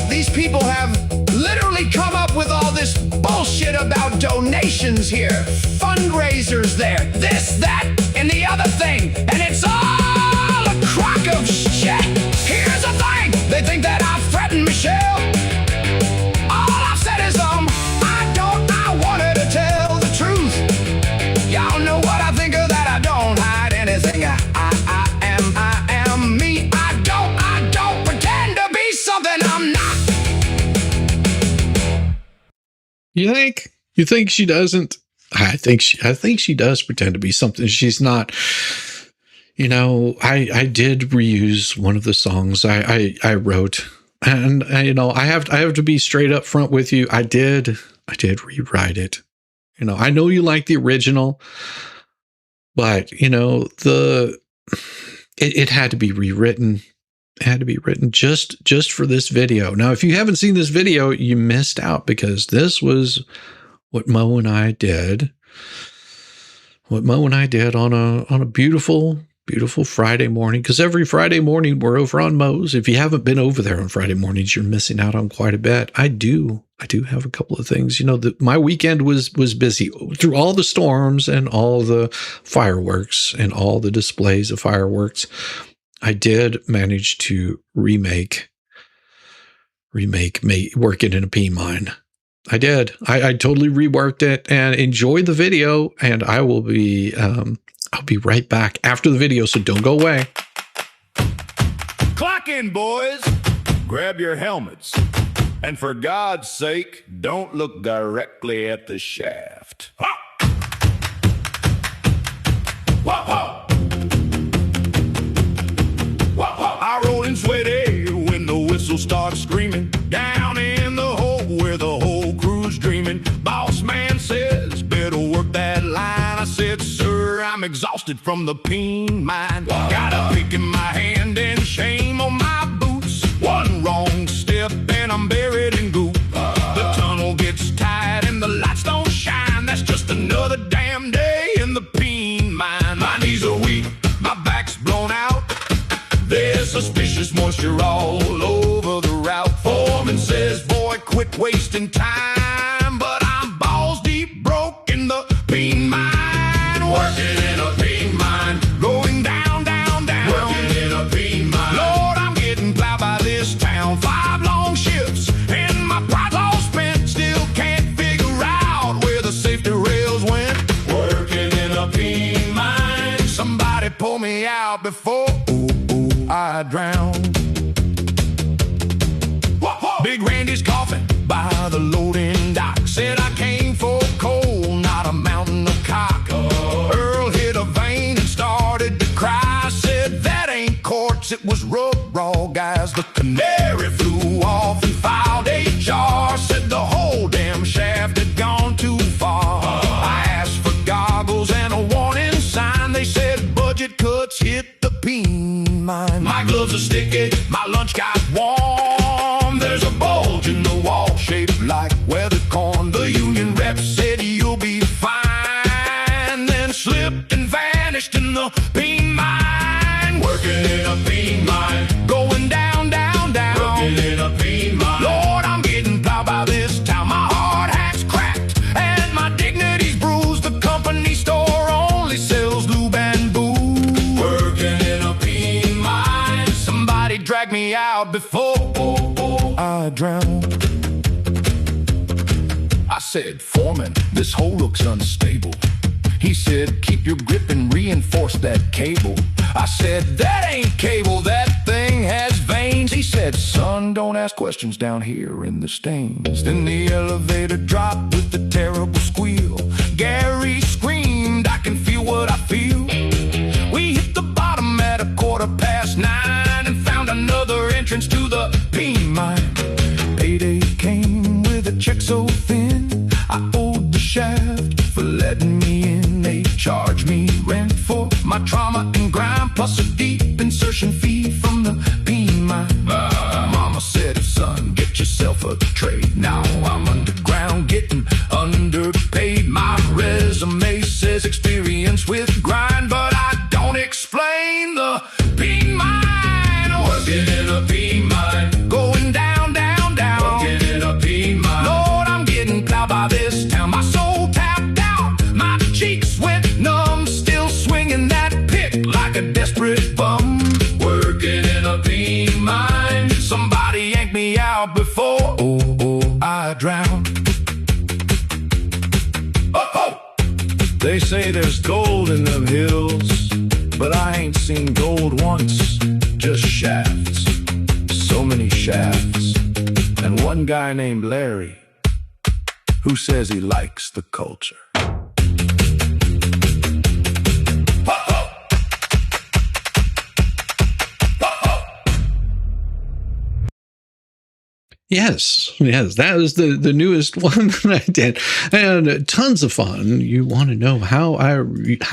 these people have literally come up with all this bullshit about donations here, fundraisers there, this, that, and the other thing, and it's all a crock of shit. Here's the thing, they think that I've threatened Michelle. All I've said is, I want her to tell the truth. Y'all know what I think of that, I don't hide anything. I am me. I don't pretend to be something I'm not. You think she doesn't? I think she does pretend to be something she's not. You know, I did reuse one of the songs I wrote, and I have to be straight up front with you. I did rewrite it. You know, I know you like the original, but you know, it had to be rewritten. It had to be written just for this video. Now, if you haven't seen this video, you missed out, because this was what Mo and I did. What Mo and I did on a beautiful Friday morning, because every Friday morning we're over on Mo's. If you haven't been over there on Friday mornings, you're missing out on quite a bit. I do have a couple of things. You know, my weekend was busy through all the storms and all the fireworks and all the displays of fireworks. I did manage to remake Working in a Pea Mine. I did. I totally reworked it and enjoyed the video, and I will be I'll be right back after the video, so don't go away. Clock in, boys. Grab your helmets. And for God's sake, don't look directly at the shaft. I roll in sweaty when the whistle starts screaming. Down in the hole where the whole crew's dreaming. Boss man says, better work that line. I said, sir, I'm exhausted from the peen mine. Got a pick in my hand and shame on my boots. One wrong step and I'm buried in goop. The tunnel gets tight and the lights don't shine. That's just another damn day in the peen mine. My knees are weak, my back's blown out. There's suspicious moisture all over the route. Foreman says, boy, quit wasting time. But I'm balls deep broke in the peen mine. Working in a peen mine. Going down, down, down. Working in a peen mine. Lord, I'm getting plowed by this town. 5 long shifts and my pride's all spent. Still can't figure out where the safety rails went. Working in a peen mine. Somebody pull me out before I drown. Big Randy's coughing by the loading dock. Said I came for coal, not a mountain of cock. Earl hit a vein and started to cry. Said that ain't quartz, it was rub raw, guys. The canary flew off and filed HR. Said the whole damn shaft had gone too far. I asked for goggles and a warning sign. They said budget cuts hit the bean mine. My gloves are sticky, my lunch got warm. There's a bulge in the wall shaped like weathered corn. The union rep said you'll be fine, then slipped and vanished in the bean mine. Working in a bean mine, going down, down, down. Working in a bean mine. Lord, I'm getting plowed by this town. My hard hat's cracked and my dignity's bruised. The company store only sells lube and booze. Working in a bean mine. Somebody dragged me out before I drowned. I said, "Foreman, this hole looks unstable." He said, "Keep your grip and reinforce that cable." I said, "That ain't cable, that thing has veins." He said, "Son, don't ask questions down here in the stains." Then the elevator dropped with a terrible squeal. Gary screamed, "I can feel what I feel." We hit the bottom at 9:15 and found another entrance to the bean mine. Payday came with a check so thin, I owed the shaft for letting me in. They charged me rent for my trauma and grime, plus a deep insertion fee from the bean mine. Mama said, "Son, get yourself a trade." Now I'm underground getting underpaid. My resume says experience with grind, but I don't explain the bean mine. Working in a bean mine, going down, down, down. Working in a bean mine. Lord, I'm getting plowed by this town. My soul tapped out, my cheeks went numb, still swinging that pick like a desperate bum. Working in a bean mine. Somebody yanked me out before I drowned. They say there's gold in them hills, but I ain't seen gold once, just shafts. So many shafts. And one guy named Larry who says he likes the culture. Yes, that is the newest one that I did, and tons of fun. You want to know how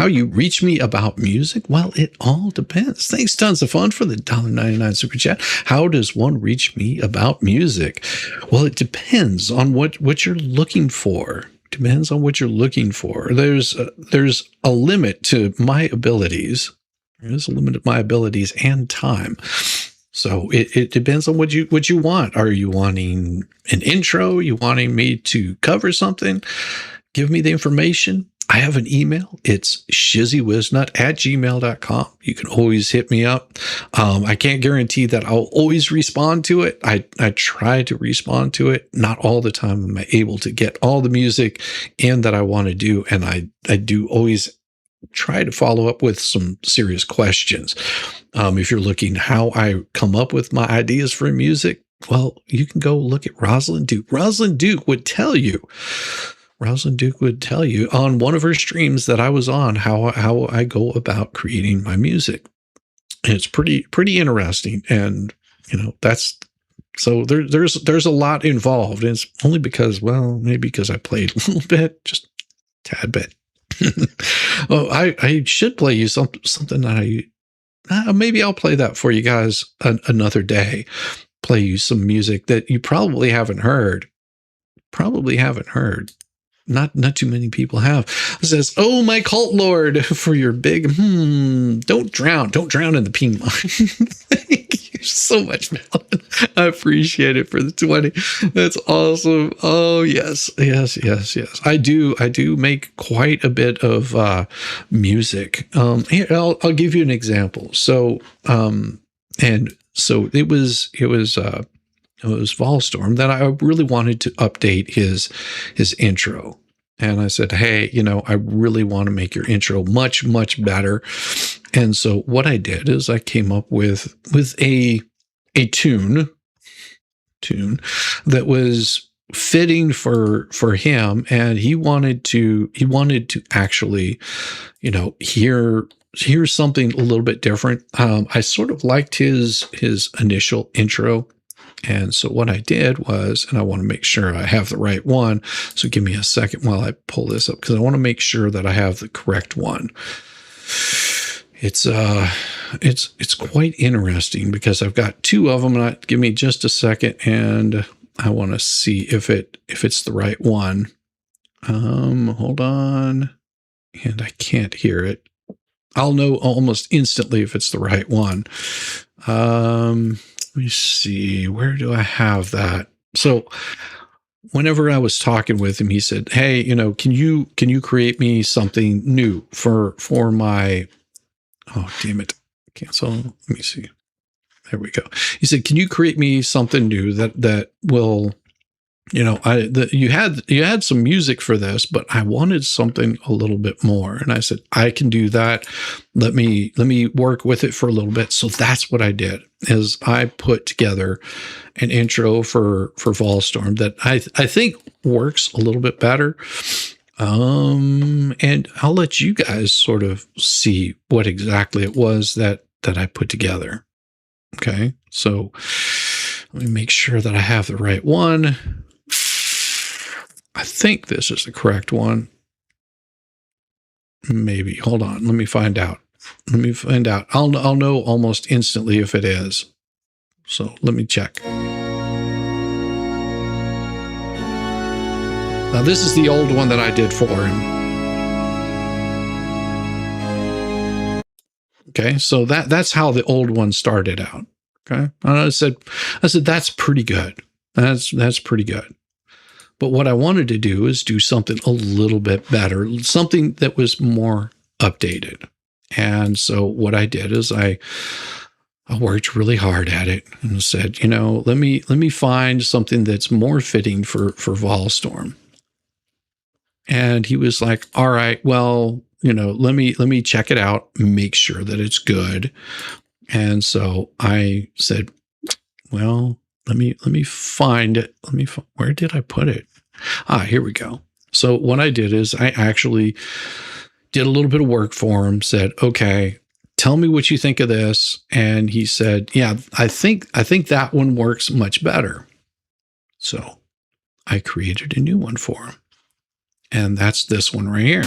you reach me about music? Well, it all depends. Thanks, tons of fun for the $1.99 super chat. How does one reach me about music? Well, it depends on what you're looking for. Depends on what you're looking for. There's a limit to my abilities. There's a limit to my abilities and time. So it depends on what you want. Are you wanting an intro? You wanting me to cover something? Give me the information. I have an email. It's shizzywhiznut@gmail.com. You can always hit me up. I can't guarantee that I'll always respond to it. I try to respond to it. Not all the time am I able to get all the music in that I want to do. And I do always try to follow up with some serious questions. If you're looking how I come up with my ideas for music, well, you can go look at Rosalind Duke. Rosalind Duke would tell you on one of her streams that I was on how I go about creating my music. And it's pretty interesting. And so there's a lot involved. And it's only because, well, maybe because I played a little bit, just a tad bit. Oh, I should play you something that maybe I'll play that for you guys another day. Play you some music that you probably haven't heard. Not too many people have. It says, "Oh, my cult lord, for your big don't drown in the peen mine." Thank you so much, Melon. I appreciate it for the 20. That's awesome. Oh yes. I do make quite a bit of music. Here, I'll give you an example. So it was Volstorm that I really wanted to update his intro. And I said, "Hey, I really want to make your intro much, much better." And so what I did is I came up with a tune that was fitting for him. And he wanted to actually, hear something a little bit different. I sort of liked his initial intro. And so what I did was, and I want to make sure I have the right one. So give me a second while I pull this up, because I want to make sure that I have the correct one. it's quite interesting because I've got two of them. Give me just a second, and I want to see if it's the right one. Hold on, and I can't hear it. I'll know almost instantly if it's the right one. Let me see. Where do I have that? So whenever I was talking with him, he said, "Hey, can you create me something new for my." Oh, damn it! Cancel. Let me see. There we go. He said, "Can you create me something new that will." You had some music for this, but I wanted something a little bit more. And I said, I can do that. Let me work with it for a little bit. So that's what I did, is I put together an intro for Volstorm that I think works a little bit better. And I'll let you guys sort of see what exactly it was that I put together. Okay. So let me make sure that I have the right one. I think this is the correct one. Maybe. Hold on. Let me find out. I'll know almost instantly if it is. So let me check. Now this is the old one that I did for him. Okay, so that's how the old one started out. Okay, and I said that's pretty good. That's pretty good. But what I wanted to do is do something a little bit better, something that was more updated. And so what I did is I worked really hard at it and said, let me find something that's more fitting for Volstorm. And he was like, all right, well, let me check it out, make sure that it's good. And so I said, well, let me find it. Where did I put it? Here we go. So what I did is I actually did a little bit of work for him, said, okay, tell me what you think of this. And he said, yeah, I think that one works much better. So I created a new one for him. And that's this one right here.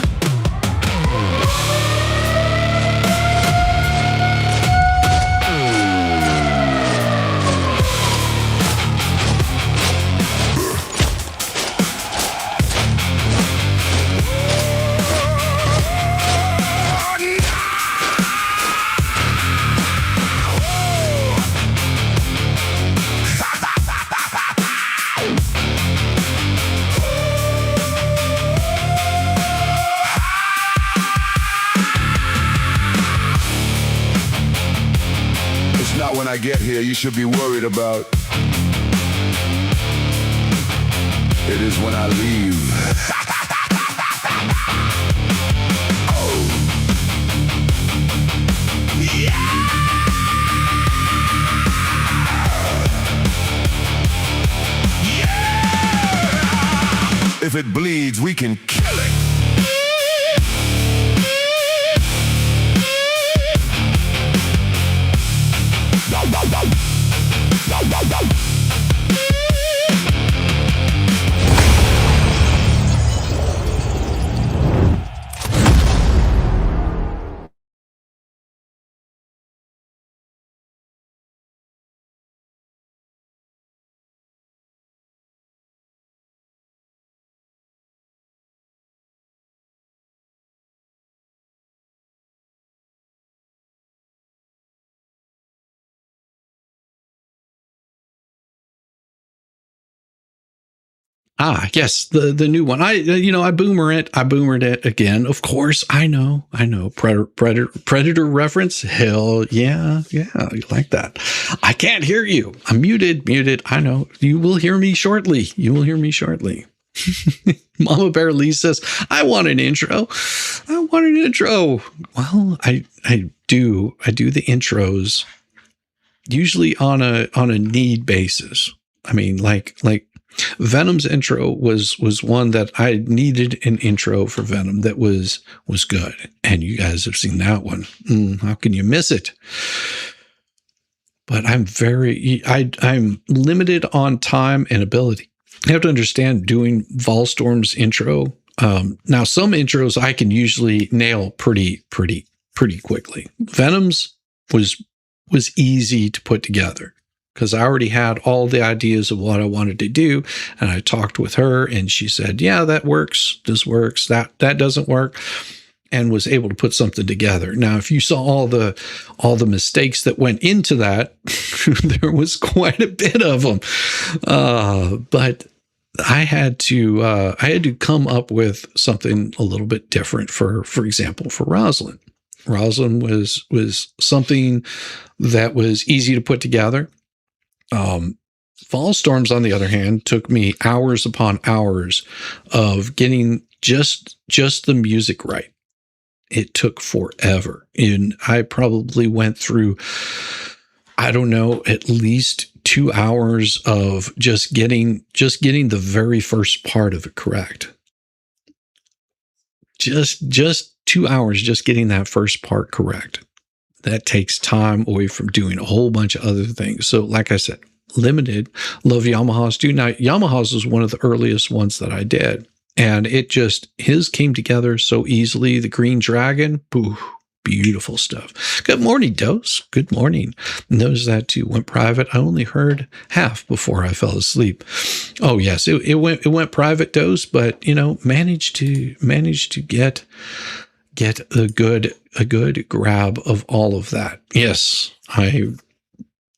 When I get here, you should be worried about. It is when I leave. Oh. Yeah. Yeah. If it bleeds, we can kill it. Yes, the new one. I boomered it again. Of course, I know. Predator reference. Hell yeah, you like that. I can't hear you. I'm muted. I know. You will hear me shortly. Mama Bear Lee says, I want an intro. Well, I do the intros usually on a need basis. I mean, like Venom's intro was one that I needed an intro for Venom that was good. And you guys have seen that one. How can you miss it? But I'm limited on time and ability. You have to understand, doing Volstorm's intro. Now some intros I can usually nail pretty pretty quickly. Venom's was easy to put together because I already had all the ideas of what I wanted to do, and I talked with her, and she said, "Yeah, that works. This works. That doesn't work," and was able to put something together. Now, if you saw all the mistakes that went into that, there was quite a bit of them, but I had to come up with something a little bit different. For example, for Rosalind. Rosalind was something that was easy to put together. Fall Storms, on the other hand, took me hours upon hours of getting just the music right. It took forever, and I probably went through, I don't know, at least 2 hours of just getting the very first part of it correct. Just 2 hours just getting that first part correct. That takes time away from doing a whole bunch of other things. So like I said, limited, love Yamaha's too. Now, Yamaha's was one of the earliest ones that I did. And his came together so easily. The Green Dragon, boo, beautiful stuff. Good morning, Dose. Good morning. Noticed that too. Went private. I only heard half before I fell asleep. Oh yes, it went private, Dose, but managed to get a good grab of all of that. Yes, I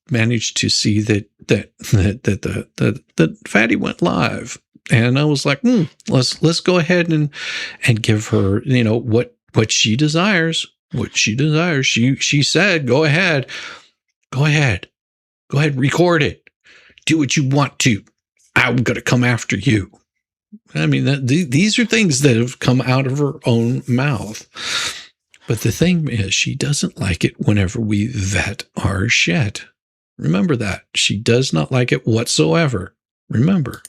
managed to see that the Fatty went live, and I was like, let's go ahead and give her what she desires. What she desires. She said, go ahead, record it, do what you want to. I'm gonna come after you. I mean, these are things that have come out of her own mouth. But the thing is, she doesn't like it whenever we vet our shit. Remember that. She does not like it whatsoever. Remember.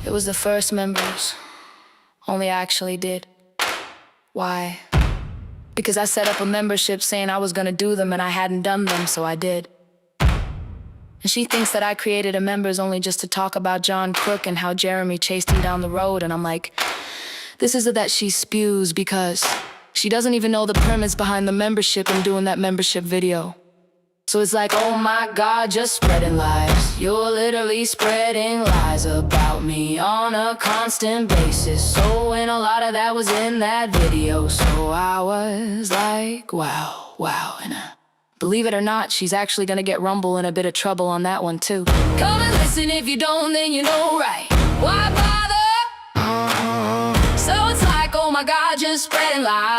It was the first members. Only I actually did. Why? Because I set up a membership saying I was gonna do them and I hadn't done them, so I did. And she thinks that I created a members only just to talk about John Crook and how Jeremy chased him down the road, and I'm like, this is that she spews because she doesn't even know the premise behind the membership and doing that membership video. So it's like, oh my God, just spreading lies. You're literally spreading lies about me on a constant basis. So and a lot of that was in that video. So I was like, wow. And believe it or not, she's actually gonna get Rumble in a bit of trouble on that one too. Come and listen, if you don't, then you know right. Why bother? So it's like, oh my God, just spreading lies.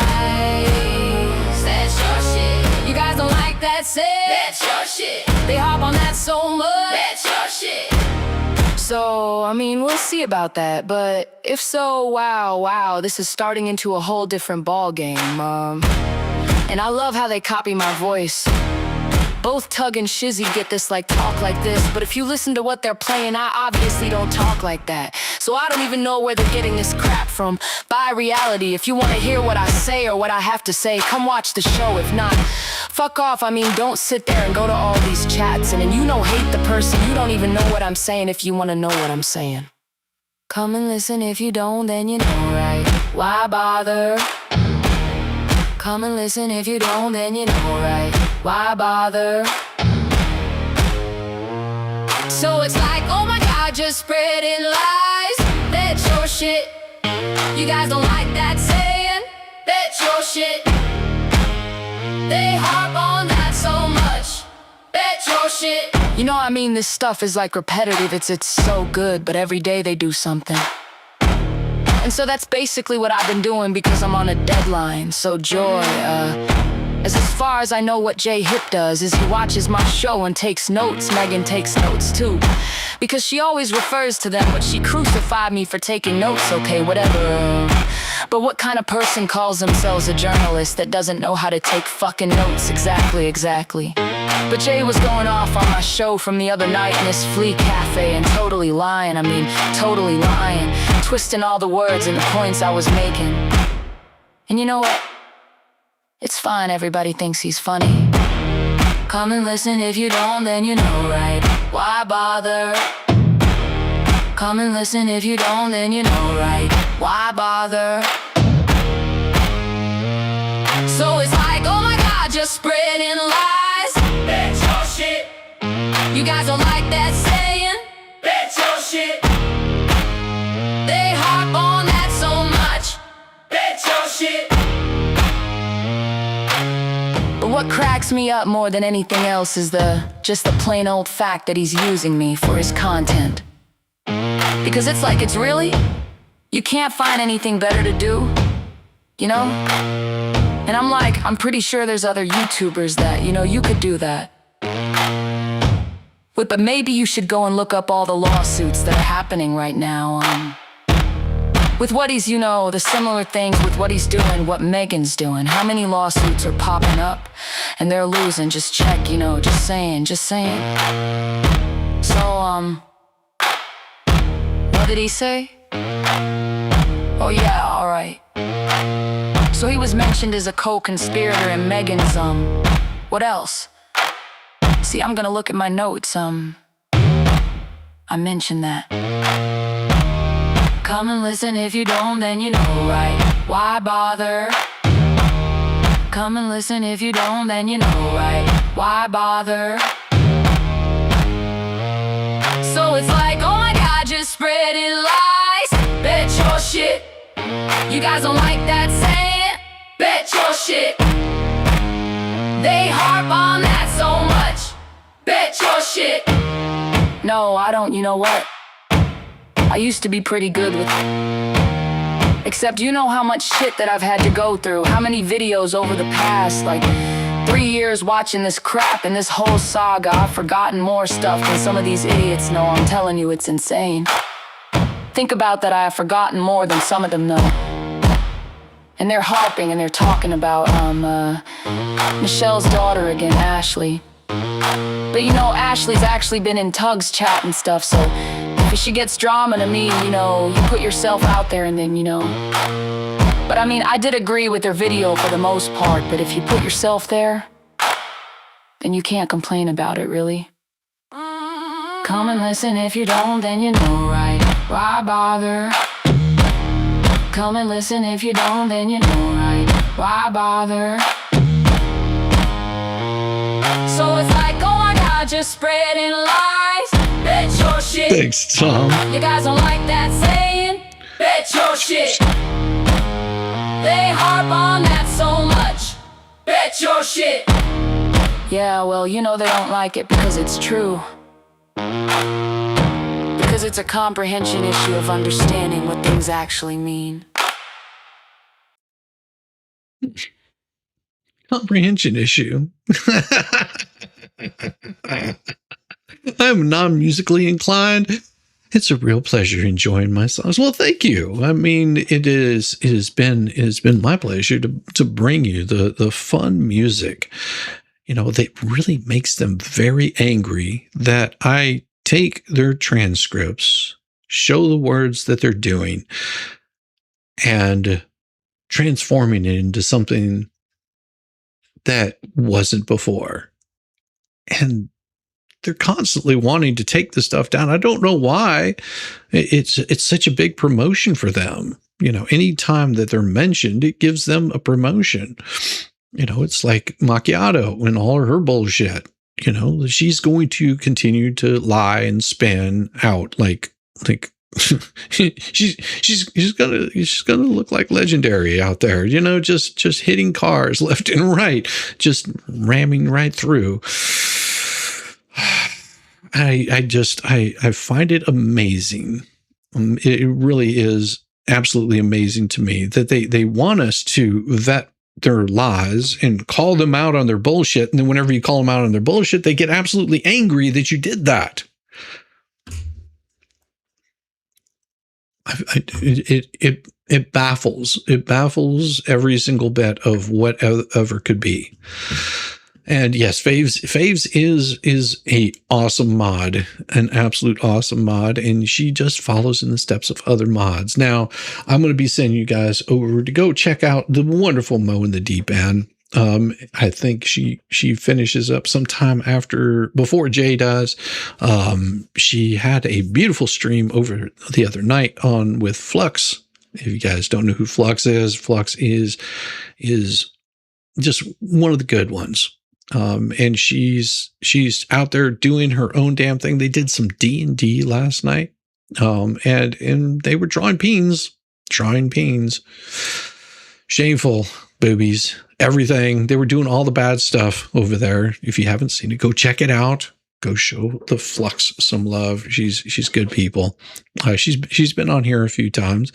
That's your shit. You guys don't like that shit. That's your shit. They hop on that so much. That's your shit. So, I mean, we'll see about that. But if so, wow, this is starting into a whole different ball game. And I love how they copy my voice. Both Tug and Shizzy get this talk like this, but if you listen to what they're playing, I obviously don't talk like that. So I don't even know where they're getting this crap from. By reality, if you want to hear what I say or what I have to say, come watch the show. If not, fuck off. I mean, don't sit there and go to all these chats and you hate the person. You don't even know what I'm saying if you want to know what I'm saying. Come and listen, if you don't, then you know right. Why bother? Come and listen, if you don't, then you know right. Why bother? So it's like, oh my God, just spreading lies. That's your shit. You guys don't like that saying. That's your shit. They harp on that so much. That's your shit. I mean, this stuff is repetitive. It's so good, but every day they do something. And so that's basically what I've been doing because I'm on a deadline. So Joy, as far as I know, what J Hip does is he watches my show and takes notes. Megan takes notes too, because she always refers to them, but she crucified me for taking notes. Okay, whatever. But what kind of person calls themselves a journalist that doesn't know how to take fucking notes? Exactly. But Jay was going off on my show from the other night in this flea cafe and totally lying, twisting all the words and the points I was making. And you know what? It's fine, everybody thinks he's funny. Come and listen, if you don't, then you know, right? Why bother? Come and listen, if you don't, then you know, right? Why bother? So it's like, oh my God, just spreading lies. Bet your shit. You guys don't like that saying? Bet your shit. They harp on that so much. Bet your shit. But what cracks me up more than anything else is just the plain old fact that he's using me for his content. Because it's like, it's really, you can't find anything better to do, you know? And I'm like, I'm pretty sure there's other YouTubers that, you know, you could do that. But maybe you should go and look up all the lawsuits that are happening right now, with what he's, you know, the similar things with what he's doing, what Megan's doing. How many lawsuits are popping up and they're losing? Just check, you know, just saying. So, what did he say? Oh yeah, alright. So he was mentioned as a co-conspirator in Megan's, what else? See, I'm gonna look at my notes, I mentioned that. Come and listen, if you don't, then you know, right? Why bother? Come and listen, if you don't, then you know, right? Why bother? So it's like, oh my God, just spreading lies. Bet your shit. You guys don't like that saying? Bet your shit. They harp on that so much. Bet your shit. No, I don't, you know what? I used to be pretty good with it. Except you know how much shit that I've had to go through. How many videos over the past, like, 3 years watching this crap and this whole saga. I've forgotten more stuff than some of these idiots know. I'm telling you, it's insane. Think about that, I have forgotten more than some of them know. And they're harping and they're talking about Michelle's daughter again, Ashley. But you know, Ashley's actually been in Tug's chat and stuff, so if she gets drama to me, you know, you put yourself out there and then, you know. But I mean, I did agree with their video for the most part, but if you put yourself there, then you can't complain about it, really. Come and listen, if you don't, then you know, right? Why bother? Come and listen, if you don't, then you know, right? Why bother? So it's like, oh my God, just spreading lies. Bet your shit. Thanks, Tom. You guys don't like that saying? Bet your shit. They harp on that so much. Bet your shit. Yeah, well, you know they don't like it because it's true. Because it's a comprehension issue of understanding what things actually mean. Comprehension issue. I'm non-musically inclined. It's a real pleasure enjoying my songs. Well, thank you. I mean, it has been my pleasure to bring you the fun music, you know, that really makes them very angry, that I take their transcripts, show the words that they're doing, and transforming it into something that wasn't before. And they're constantly wanting to take the stuff down. I don't know why. It's such a big promotion for them. You know, anytime that they're mentioned, it gives them a promotion. You know, it's like Macchiato and all her bullshit. You know, she's going to continue to lie and spin out like she's gonna look like Legendary out there. You know, just hitting cars left and right, just ramming right through. I find it amazing. It really is absolutely amazing to me that they want us to vet their lies and call them out on their bullshit. And then whenever you call them out on their bullshit, they get absolutely angry that you did that. It baffles every single bit of whatever could be. And yes, Faves is a awesome mod, an absolute awesome mod, and she just follows in the steps of other mods. Now, I'm going to be sending you guys over to go check out the wonderful Mo in the Deep End. I think she finishes up sometime before Jay does. She had a beautiful stream over the other night with Flux. If you guys don't know who Flux is just one of the good ones. And she's out there doing her own damn thing. They did some D&D last night. And they were drawing peens. Shameful, boobies, everything. They were doing all the bad stuff over there. If you haven't seen it, go check it out. Go show the Flux some love. She's good people. She's been on here a few times,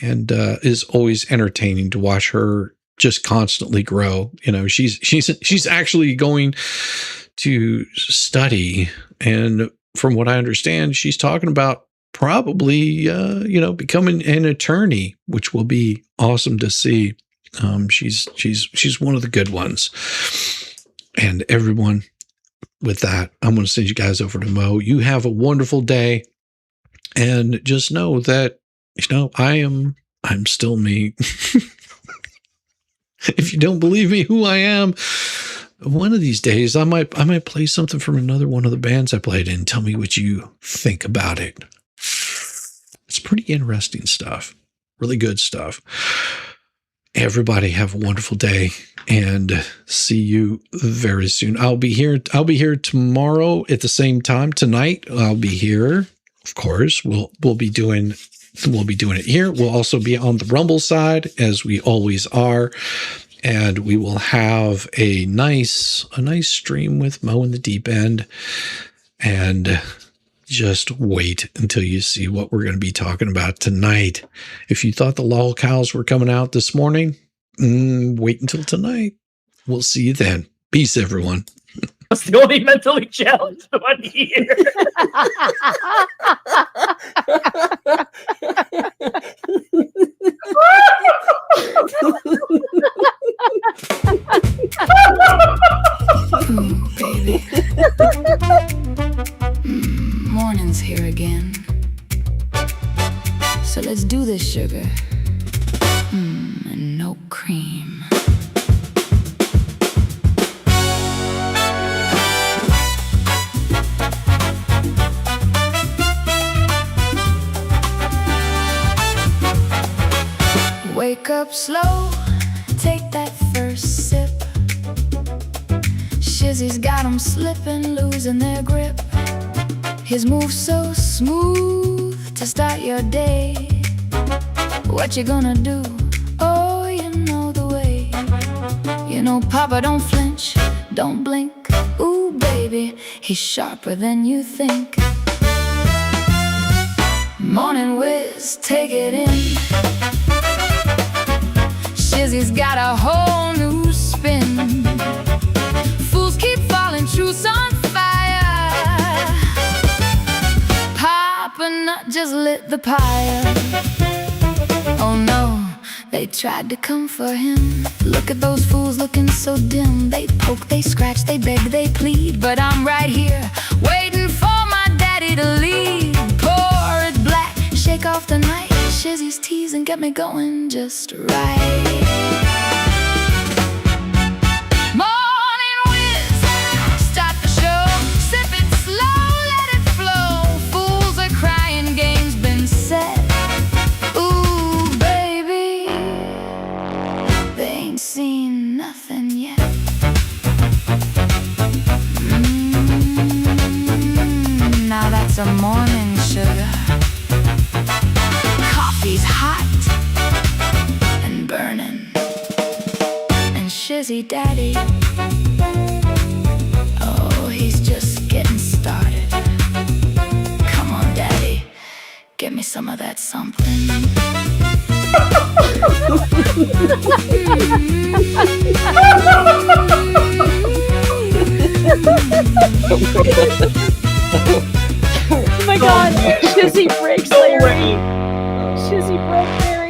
and is always entertaining to watch her just constantly grow. You know, she's actually going to study, and from what I understand, she's talking about probably becoming an attorney, which will be awesome to see. She's one of the good ones. And everyone, with that, I'm going to send you guys over to Mo. You have a wonderful day, and just know that I'm still me. If you don't believe me who I am, one of these days I might play something from another one of the bands I played in. Tell me what you think about it. It's pretty interesting stuff. Really good stuff. Everybody have a wonderful day, and see you very soon. I'll be here tomorrow at the same time. Tonight I'll be here. Of course, we'll be doing it here. We'll also be on the Rumble side, as we always are, and we will have a nice stream with Mo in the Deep End. And just wait until you see what we're going to be talking about tonight. If you thought the LOLCOWS were coming out this morning, wait until tonight. We'll see you then. Peace, everyone. That's the only mentally challenged one here. Ooh, baby. Morning's here again. So let's do this, sugar. And no cream. Wake up slow, take that first sip. Shizzy's got 'em slipping, losing their grip. His moves so smooth to start your day. What you gonna do? Oh, you know the way. You know Papa don't flinch, don't blink. Ooh, baby, he's sharper than you think. Morning Whiz, take it in. Shizzy's got a whole new spin. Fools keep falling, truth's on fire. Papa Nut just lit the pyre. Oh no, they tried to come for him. Look at those fools looking so dim. They poke, they scratch, they beg, they plead. But I'm right here, waiting for my daddy to lead. Pour it black, shake off the night. Shizzy's teasing, get me going just right. Morning Whiz, start the show. Sip it slow, let it flow. Fools are crying, game's been set. Ooh, baby, they ain't seen nothing yet. Now that's a morning sugar. Coffee's hot and burning, and Shizzy Daddy, oh, he's just getting started. Come on, Daddy, give me some of that something. Oh my God, Shizzy breaks Larry. Shizzy broke Larry.